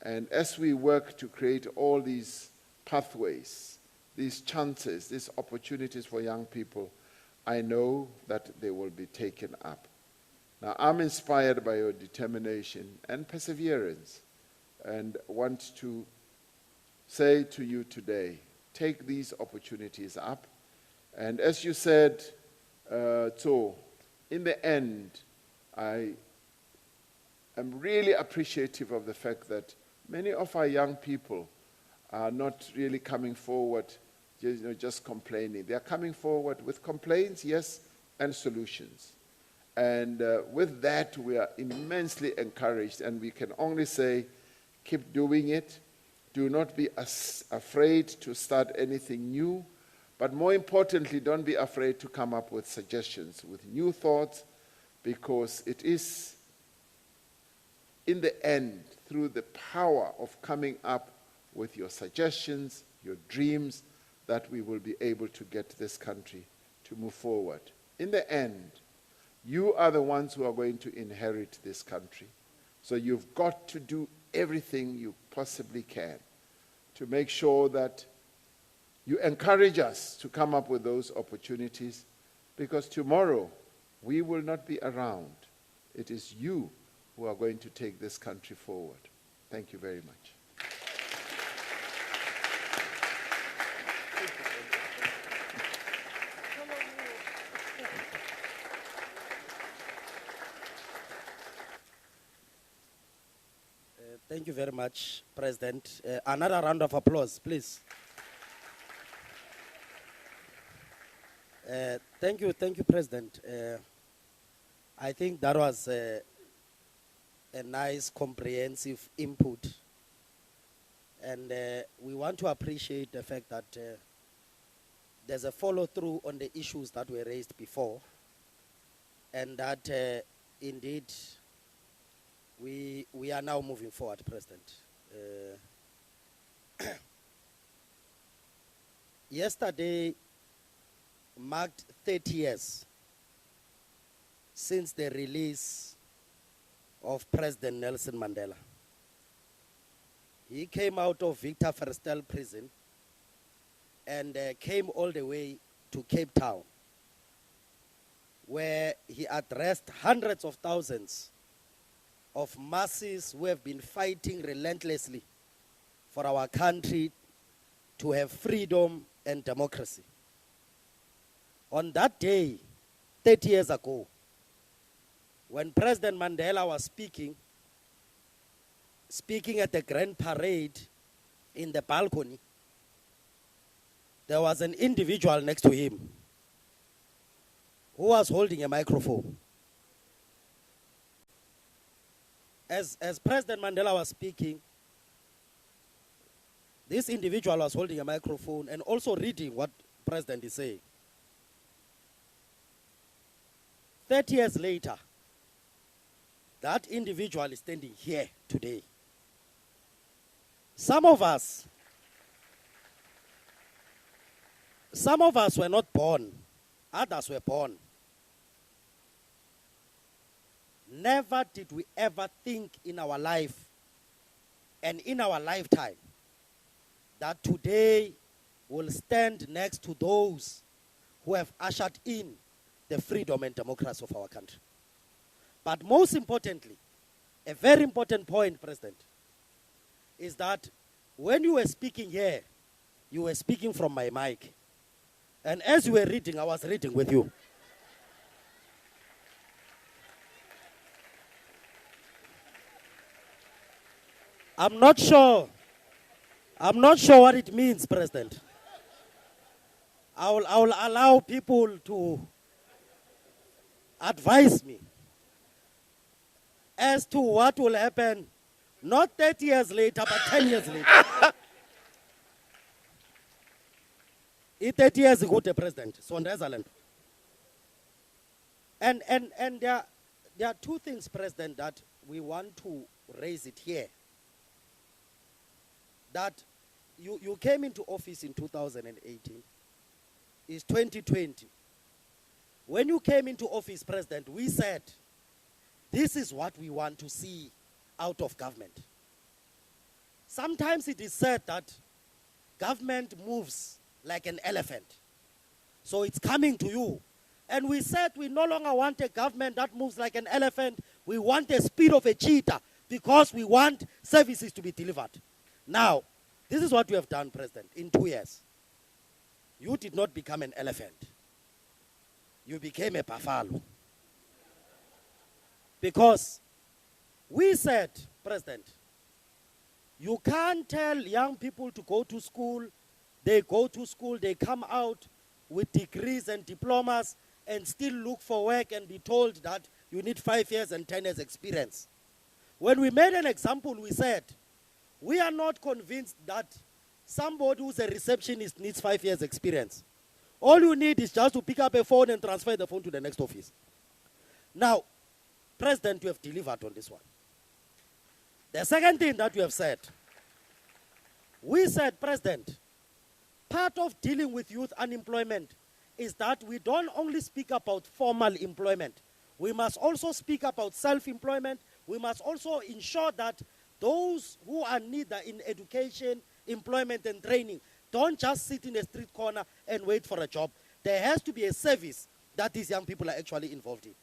And as we work to create all these pathways, these chances, these opportunities for young people, I know that they will be taken up. Now, I'm inspired by your determination and perseverance and want to say to you today, take these opportunities up. And as you said, so in the end, I am really appreciative of the fact that many of our young people are not really coming forward just complaining. They are coming forward with complaints, yes, and solutions. And with that, we are immensely encouraged, and we can only say, keep doing it. Do not be afraid to start anything new, but more importantly, don't be afraid to come up with suggestions, with new thoughts, because it is, in the end, through the power of coming up with your suggestions, your dreams, that we will be able to get this country to move forward. In the end, you are the ones who are going to inherit this country. So you've got to do everything you possibly can to make sure that you encourage us to come up with those opportunities, because tomorrow we will not be around. It is you who are going to take this country forward. Thank you very much. Thank you very much, President. Another round of applause, please. Thank you, President. I think that was a nice, comprehensive input. And we want to appreciate the fact that there's a follow-through on the issues that were raised before, and that indeed we are now moving forward, President. Yesterday marked 30 years since the release of President Nelson Mandela. He came out of Victor Verster prison and came all the way to Cape Town, where he addressed hundreds of thousands of masses who have been fighting relentlessly for our country to have freedom and democracy. On that day, 30 years ago, when President Mandela was speaking at the Grand Parade in the balcony, there was an individual next to him who was holding a microphone. As President Mandela was speaking, this individual was holding a microphone and also reading what the President is saying. 30 years later, that individual is standing here today. Some of us were not born, others were born. Never did we ever think in our life and in our lifetime that today we'll stand next to those who have ushered in the freedom and democracy of our country. But most importantly, a very important point, President, is that when you were speaking here, you were speaking from my mic. And as you were reading, I was reading with you. I'm not sure what it means, President. I will allow people to advise me as to what will happen, not 30 years later, but 10 years later. 30 years ago, the President, Sondhezaland. And there are two things, President, that we want to raise it here. That you came into office in 2018. It's 2020. When you came into office, President, we said, this is what we want to see out of government. Sometimes it is said that government moves like an elephant. So it's coming to you. And we said we no longer want a government that moves like an elephant. We want the speed of a cheetah because we want services to be delivered. Now, this is what we have done, President, in 2 years. You did not become an elephant. You became a buffalo. Because we said, President, you can't tell young people to go to school. They go to school, they come out with degrees and diplomas and still look for work and be told that you need 5 years and 10 years experience. When we made an example, we said, we are not convinced that somebody who's a receptionist needs 5 years experience. All you need is just to pick up a phone and transfer the phone to the next office. Now, President, you have delivered on this one. The second thing that we have said, we said, President, part of dealing with youth unemployment is that we don't only speak about formal employment. We must also speak about self-employment. We must also ensure that those who are neither in education, employment, and training don't just sit in a street corner and wait for a job. There has to be a service that these young people are actually involved in.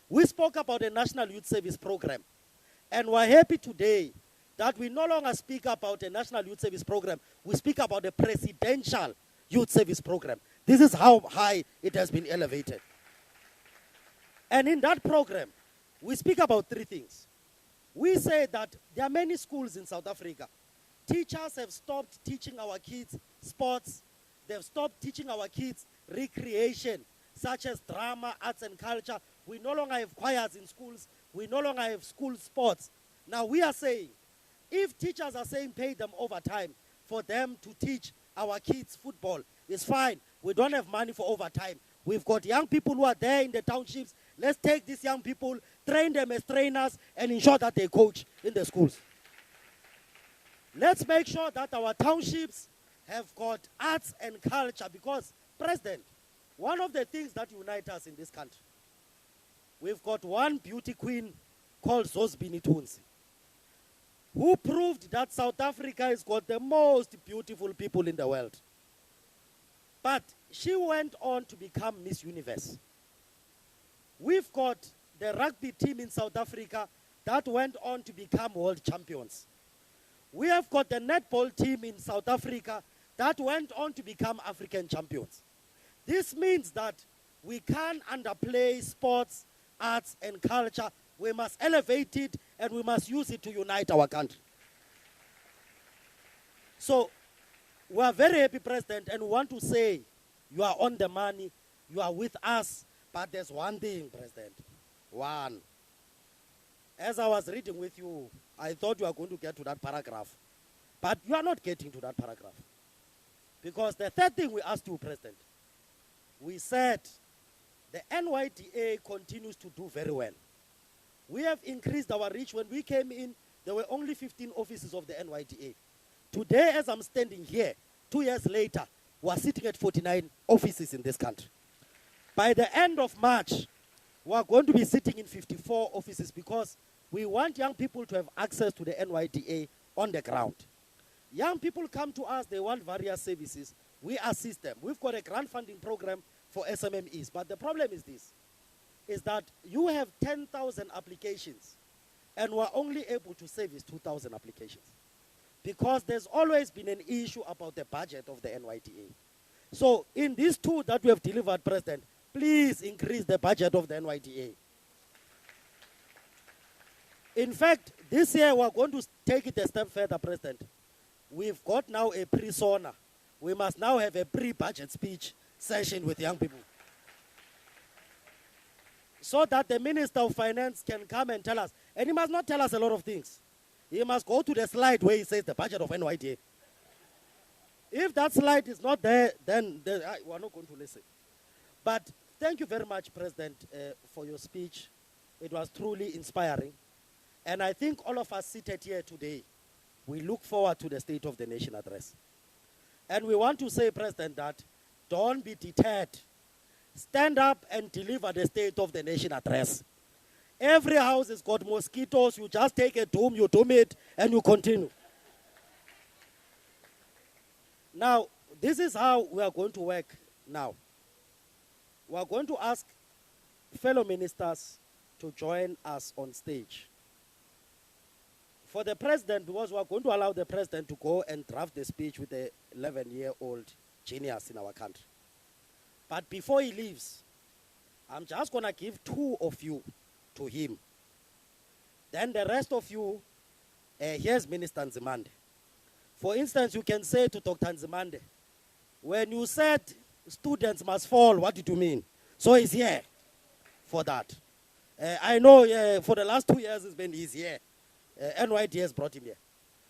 We spoke about a National Youth Service Program, and we're happy today that we no longer speak about a National Youth Service Program. We speak about a Presidential Youth Service Program. This is how high it has been elevated. And in that program, we speak about three things. We say that there are many schools in South Africa. Teachers have stopped teaching our kids sports. They've stopped teaching our kids recreation, such as drama, arts, and culture. We no longer have choirs in schools. We no longer have school sports. Now we are saying, if teachers are saying pay them overtime for them to teach our kids football, it's fine. We don't have money for overtime. We've got young people who are there in the townships. Let's take these young people, train them as trainers, and ensure that they coach in the schools. Let's make sure that our townships have got arts and culture because, President, one of the things that unite us in this country, we've got one beauty queen called Zosbini Tunsi, who proved that South Africa has got the most beautiful people in the world. But she went on to become Miss Universe. We've got the rugby team in South Africa that went on to become world champions. We have got the netball team in South Africa that went on to become African champions. This means that we can't underplay sports, arts, and culture. We must elevate it, and we must use it to unite our country. So, We are very happy, President, and we want to say you are on the money, you are with us, but there's one thing, President. One. As I was reading with you, I thought you were going to get to that paragraph, but you are not getting to that paragraph. Because the third thing we asked you, President, we said the NYDA continues to do very well. We have increased our reach. When we came in, there were only 15 offices of the NYDA. Today, as I'm standing here, 2 years later, we are sitting at 49 offices in this country. By the end of March, we are going to be sitting in 54 offices because we want young people to have access to the NYDA on the ground. Young people come to us, they want various services. We assist them. We've got a grant funding program for SMMEs. But the problem is this, is that you have 10,000 applications and we're only able to service 2,000 applications. Because there's always been an issue about the budget of the NYDA. So in these two that we have delivered, President, please increase the budget of the NYDA. In fact, this year we're going to take it a step further, President. We've got now a pre-SONA. We must now have a pre-budget speech session with young people. So that the Minister of Finance can come and tell us. And he must not tell us a lot of things. He must go to the slide where he says the budget of NYDA. If that slide is not there, then we're not going to listen. But thank you very much, President, for your speech. It was truly inspiring. And I think all of us seated here today, we look forward to the State of the Nation address. And we want to say, President, that don't be deterred. Stand up and deliver the State of the Nation address. Every house has got mosquitoes. You just take a doom, you doom it, and you continue. Now, this is how we are going to work now. We are going to ask fellow ministers to join us on stage. For the president, because we are going to allow the president to go and draft the speech with the 11-year-old genius in our country. But before he leaves, I'm just going to give 2 of you to him. Then the rest of you, here's Minister Nzimande. For instance, you can say to Dr. Nzimande, when you said students must fall, what did you mean? So he's here for that. I know for the last 2 years he's here. NYDA has brought him here.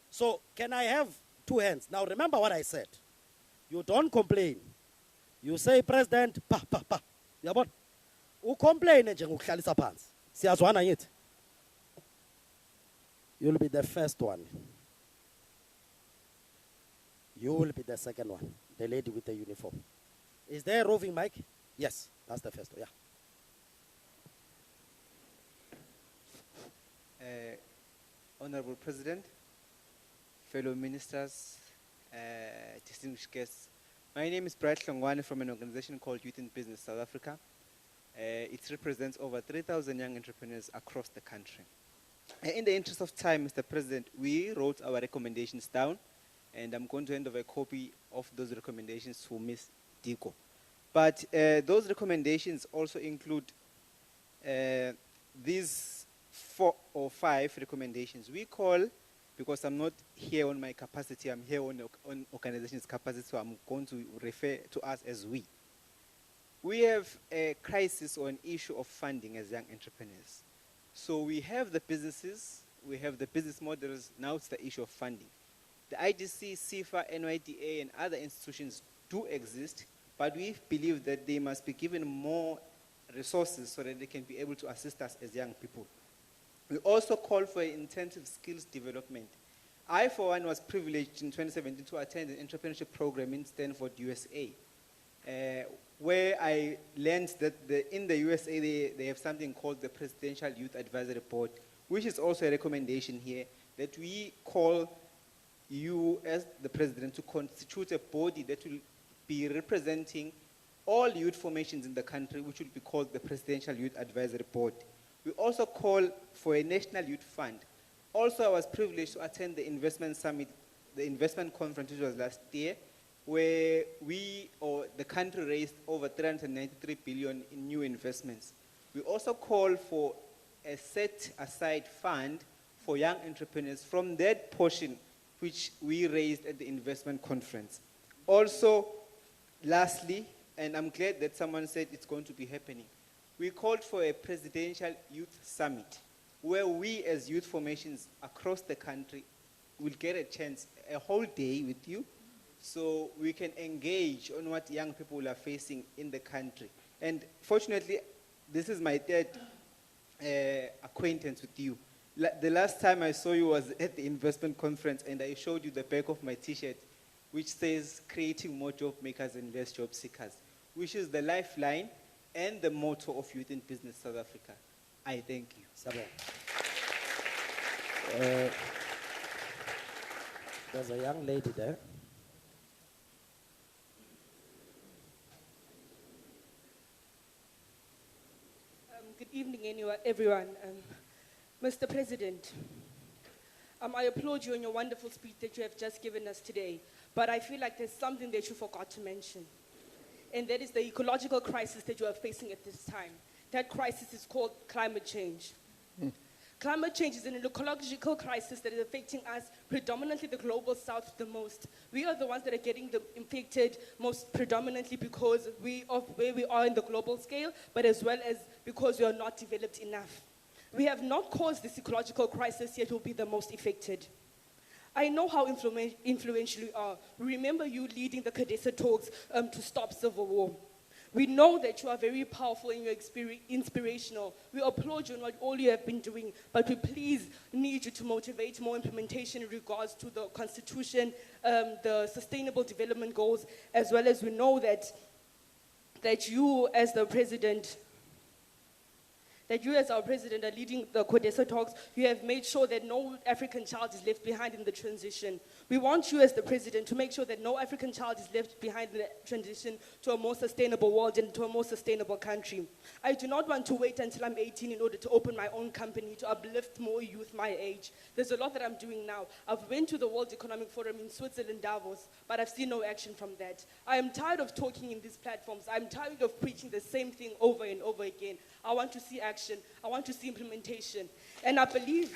So can I have 2 hands? Now remember what I said. You don't complain. You say, President, yabona. Ucomplain nje ngokuhlalisa phansi. Siyazwana yithi. You'll be the first one. You will be the second one. The lady with the uniform. Is there a roving mic? Yes, that's the first one. Yeah. Honorable President, fellow ministers, distinguished guests. My name is Bright Hlongwane from an organization called Youth in Business South Africa. It represents over 3,000 young entrepreneurs across the country. In the interest of time, Mr. President, we wrote our recommendations down, and I'm going to hand over a copy of those recommendations to Ms. Diko. But those recommendations also include these 4 or 5 recommendations. We call, because I'm not here on my capacity, I'm here on organization's capacity, so I'm going to refer to us as we. We have a crisis or an issue of funding as young entrepreneurs. So we have the businesses, we have the business models, now it's the issue of funding. The IDC, CIFA, NYDA, and other institutions do exist, but we believe that they must be given more resources so that they can be able to assist us as young people. We also call for intensive skills development. I, for one, was privileged in 2017 to attend an entrepreneurship program in Stanford, USA, where I learned that in the USA they have something called the Presidential Youth Advisory Board, which is also a recommendation here that we call you as the president to constitute a body that will be representing all youth formations in the country, which will be called the Presidential Youth Advisory Board. We also call for a national youth fund. Also, I was privileged to attend the investment summit, the investment conference, which was last year, where the country raised over 393 billion in new investments. We also call for a set-aside fund for young entrepreneurs from that portion which we raised at the investment conference. Also, lastly, and I'm glad that someone said it's going to be happening, we called for a presidential youth summit where we as youth formations across the country will get a chance, a whole day with you, so we can engage on what young people are facing in the country. And fortunately, this is my third acquaintance with you. The last time I saw you was at the investment conference, and I showed you the back of my t-shirt, which says, creating more job makers and less job seekers, which is the lifeline and the motto of Youth in Business South Africa. I thank you. Sabo. There's a young lady there. Good evening, everyone. Mr. President, I applaud you on your wonderful speech that you have just given us today, but I feel like there's something that you forgot to mention, and that is the ecological crisis that you are facing at this time. That crisis is called climate change. Climate change is an ecological crisis that is affecting us, predominantly the global south, the most. We are the ones that are getting infected most predominantly because of where we are in the global scale, but as well as because we are not developed enough. We have not caused this ecological crisis, yet we'll be the most affected. I know how influential you are. We remember you leading the Cadessa talks to stop civil war. We know that you are very powerful and you're inspirational. We applaud you on what all you have been doing, but we please need you to motivate more implementation in regards to the Constitution, the Sustainable Development Goals, as well as we know that you as the President, that you as our President are leading the Cadessa talks. You have made sure that no African child is left behind in the transition. We want you as the President to make sure that no African child is left behind in the transition to a more sustainable world and to a more sustainable country. I do not want to wait until I'm 18 in order to open my own company to uplift more youth my age. There's a lot that I'm doing now. I've been to the World Economic Forum in Switzerland, Davos, but I've seen no action from that. I am tired of talking in these platforms. I'm tired of preaching the same thing over and over again. I want to see action. I want to see implementation. And I believe...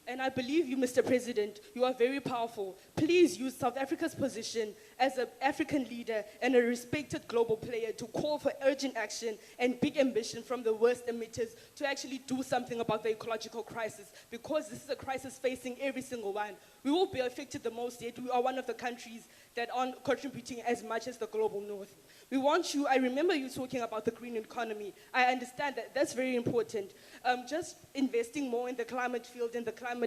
And I believe you, Mr. President, you are very powerful. Please use South Africa's position as an African leader and a respected global player to call for urgent action and big ambition from the worst emitters to actually do something about the ecological crisis, because this is a crisis facing every single one. We will be affected the most, yet we are one of the countries that aren't contributing as much as the global north. We want you, I remember you talking about the green economy. I understand that that's very important. Just investing more in the climate field and the climate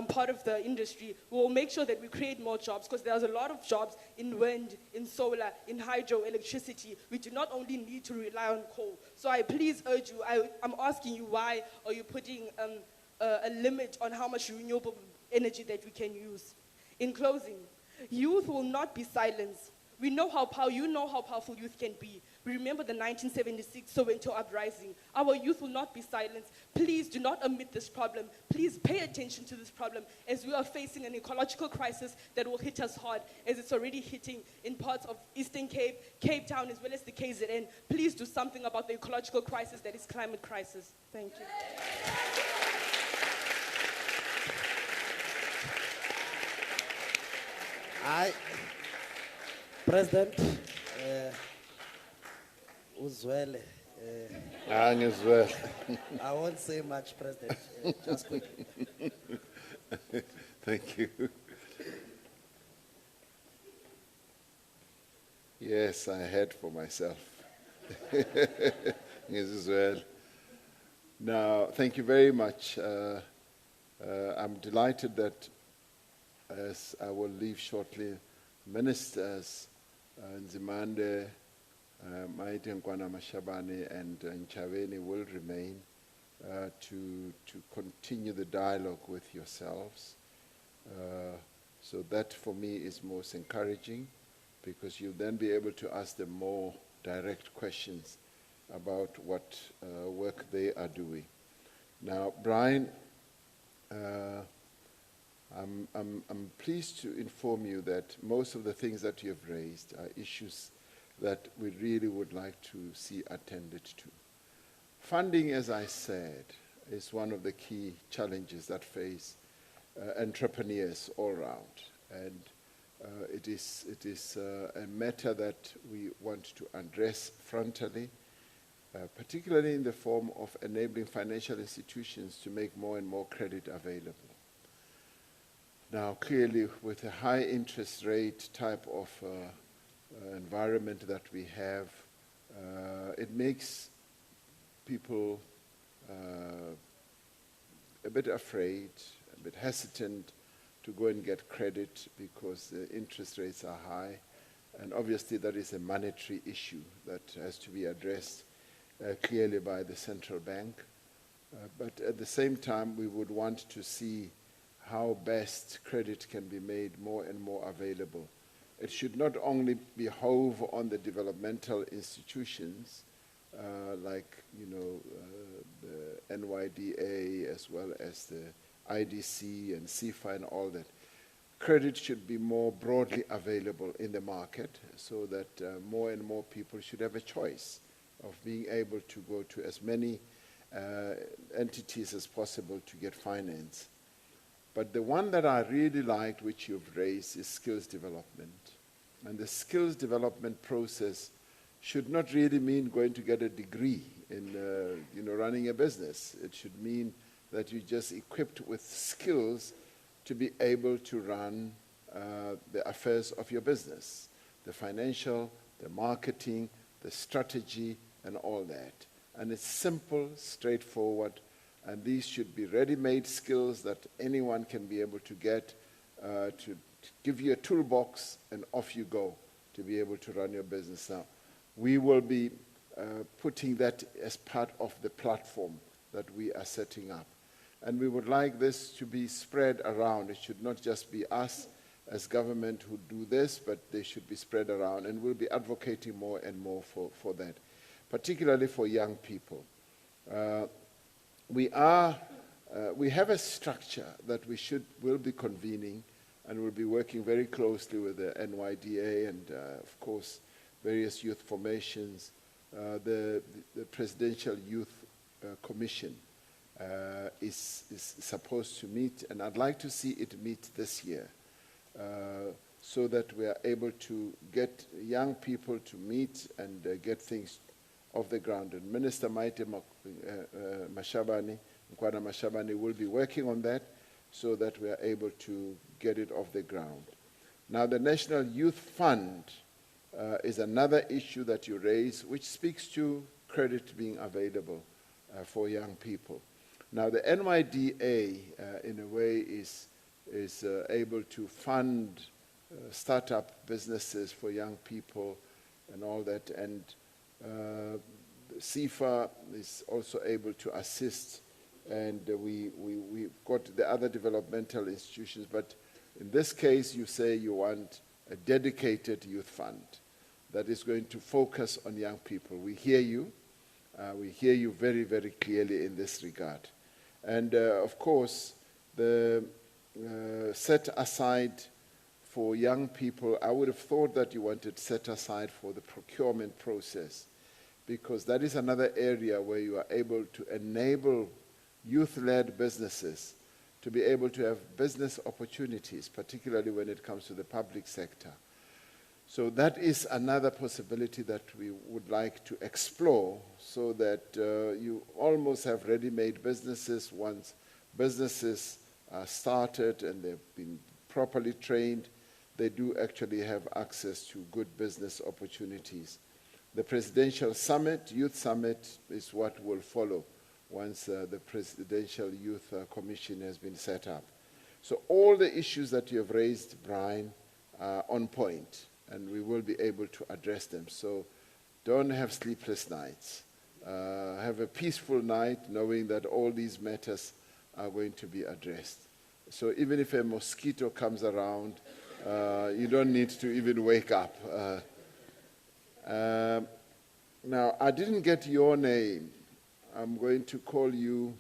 part of the industry will make sure that we create more jobs, because there's a lot of jobs in wind, in solar, in hydro, electricity. We do not only need to rely on coal. So I please urge you, I'm asking you, why are you putting a limit on how much renewable energy that we can use? In closing, youth will not be silenced. You know how powerful youth can be. We remember the 1976 Soweto uprising. Our youth will not be silenced. Please do not omit this problem. Please pay attention to this problem, as we are facing an ecological crisis that will hit us hard, as it's already hitting in parts of Eastern Cape, Cape Town, as well as the KZN. Please do something about the ecological crisis that is climate crisis. Thank you. President, Uzwele. As well. I won't say much, President, just quickly. Thank you. Yes, I had for myself. As well. Now, thank you very much. I'm delighted that, as I will leave shortly, ministers Nzimande, Maite Nkwana Mashabane, and Nchaveni will remain to continue the dialogue with yourselves. So that for me is most encouraging, because you'll then be able to ask them more direct questions about what work they are doing. Now, Brian, I'm pleased to inform you that most of the things that you have raised are issues that we really would like to see attended to. Funding, as I said, is one of the key challenges that face entrepreneurs all around. And it is a matter that we want to address frontally, particularly in the form of enabling financial institutions to make more and more credit available. Now, clearly, with a high interest rate type of environment that we have, it makes people a bit afraid, a bit hesitant to go and get credit because the interest rates are high. And obviously, that is a monetary issue that has to be addressed clearly by the central bank. But at the same time, we would want to see how best credit can be made more and more available. It should not only behove on the developmental institutions, like the NYDA as well as the IDC and CIFA and all that. Credit should be more broadly available in the market so that more and more people should have a choice of being able to go to as many entities as possible to get finance. But the one that I really liked, which you've raised, is skills development. And the skills development process should not really mean going to get a degree in running a business. It should mean that you're just equipped with skills to be able to run the affairs of your business, the financial, the marketing, the strategy, and all that. And it's simple, straightforward, and these should be ready-made skills that anyone can be able to get to give you a toolbox, and off you go to be able to run your business. Now, we will be putting that as part of the platform that we are setting up. And we would like this to be spread around. It should not just be us as government who do this, but they should be spread around. And we'll be advocating more and more for that, particularly for young people. We have a structure that will be convening, and we'll be working very closely with the NYDA and, of course, various youth formations, the Presidential Youth Commission. Is supposed to meet, and I'd like to see it meet this year, so that we are able to get young people to meet and get things off the ground. And Minister Maite Nkwana Mashabane will be working on that so that we are able to get it off the ground. Now, the National Youth Fund is another issue that you raise, which speaks to credit being available for young people. Now, the NYDA, in a way, is able to fund startup businesses for young people and all that, and CIFA is also able to assist, and we've got the other developmental institutions, but in this case, you say you want a dedicated youth fund that is going to focus on young people. We hear you. We hear you very, very clearly in this regard. And of course, the set aside for young people, I would have thought that you wanted set aside for the procurement process, because that is another area where you are able to enable youth-led businesses to be able to have business opportunities, particularly when it comes to the public sector. So that is another possibility that we would like to explore, so that you almost have ready-made businesses. Once businesses are started and they've been properly trained, they do actually have access to good business opportunities. The Presidential Summit, Youth Summit, is what will follow once the Presidential Youth Commission has been set up. So all the issues that you have raised, Brian, are on point, and we will be able to address them. So don't have sleepless nights. Have a peaceful night knowing that all these matters are going to be addressed. So even if a mosquito comes around, you don't need to even wake up. Now, I didn't get your name. I'm going to call you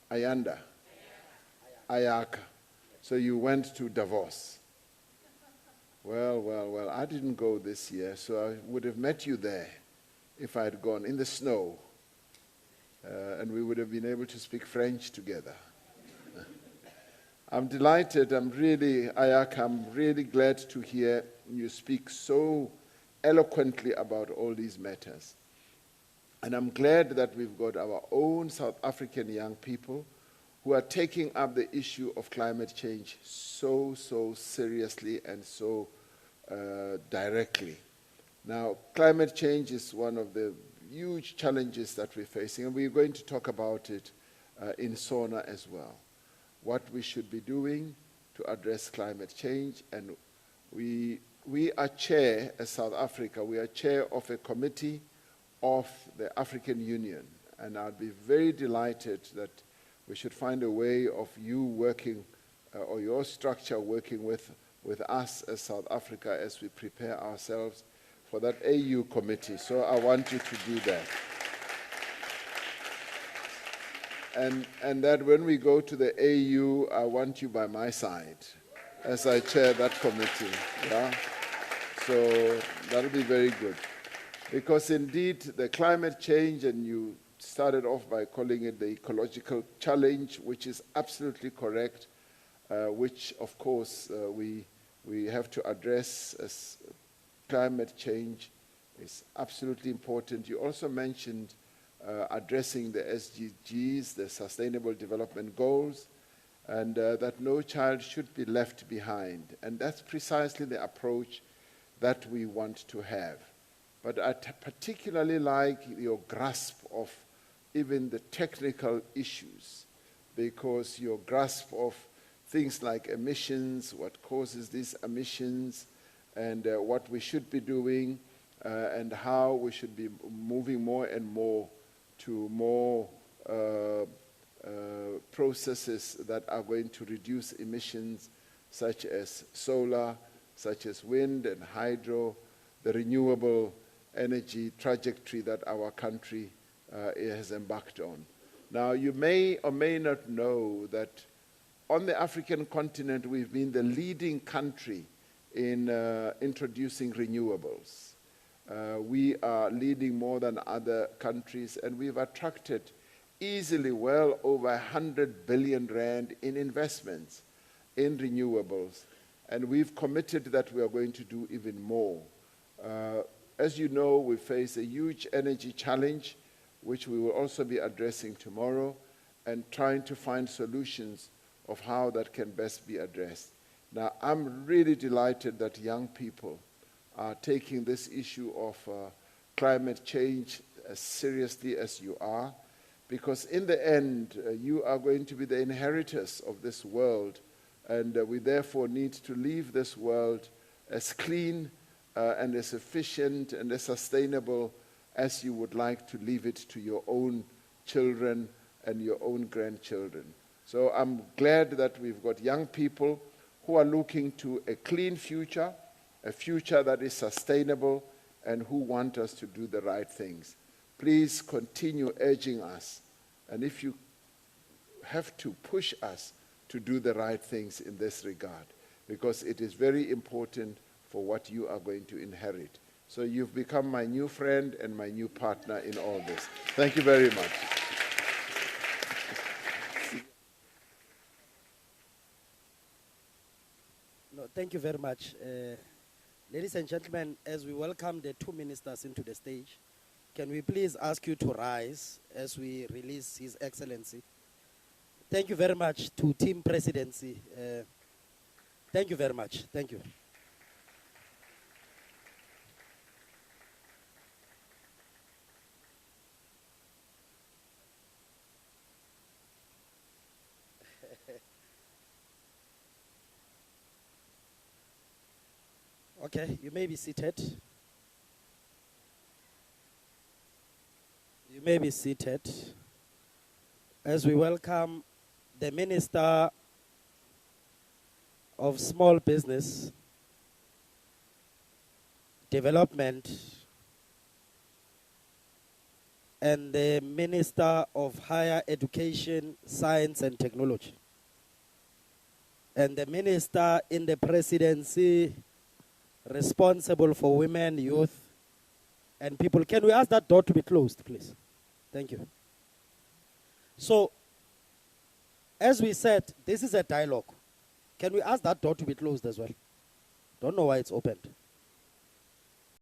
Ayanda. Ayaka. So you went to Davos. Well, I didn't go this year, so I would have met you there if I had gone in the snow. and we would have been able to speak French together. I'm delighted, Ayaka, I'm really glad to hear you speak so eloquently about all these matters. And I'm glad that we've got our own South African young people who are taking up the issue of climate change so seriously and so directly. Now, climate change is one of the huge challenges that we're facing, and we're going to talk about it in SONA as well. What we should be doing to address climate change, and we are chair, as South Africa, we are chair of a committee of the African Union, and I'd be very delighted that we should find a way of you working, or your structure working with us as South Africa as we prepare ourselves for that AU committee. So I want you to do that. And that when we go to the AU, I want you by my side as I chair that committee. Yeah? So that'll be very good. Because indeed, the climate change, and you started off by calling it the ecological challenge, which is absolutely correct, which of course we have to address as climate change is absolutely important. You also mentioned addressing the SDGs, the Sustainable Development Goals, and that no child should be left behind. And that's precisely the approach that we want to have. But I particularly like your grasp of even the technical issues, because your grasp of things like emissions, what causes these emissions, and what we should be doing, and how we should be moving more and more to more processes that are going to reduce emissions, such as solar, such as wind and hydro, the renewable energy trajectory that our country has embarked on. Now, you may or may not know that on the African continent, we've been the leading country in introducing renewables. We are leading more than other countries, and we've attracted easily well over 100 billion rand in investments in renewables, and we've committed that we are going to do even more. As you know, we face a huge energy challenge, which we will also be addressing tomorrow, and trying to find solutions of how that can best be addressed. Now, I'm really delighted that young people are taking this issue of climate change as seriously as you are, because in the end, you are going to be the inheritors of this world, and we therefore need to leave this world as clean and as efficient and as sustainable as you would like to leave it to your own children and your own grandchildren. So I'm glad that we've got young people who are looking to a clean future, a future that is sustainable, and who want us to do the right things. Please continue urging us, and if you have to, push us to do the right things in this regard, because it is very important for what you are going to inherit. So you've become my new friend and my new partner in all this. Thank you very much. No, thank you very much. Ladies and gentlemen, as we welcome the two ministers into the stage, can we please ask you to rise as we release His Excellency? Thank you very much to Team Presidency. Thank you very much. Thank you. Okay, you may be seated. You may be seated as we welcome the Minister of Small Business, Development, and the Minister of Higher Education, Science and Technology, and the Minister in the Presidency responsible for women, youth, and people. Can we ask that door to be closed, please? Thank you. So, as we said, this is a dialogue. Can we ask that door to be closed as well? Don't know why it's opened.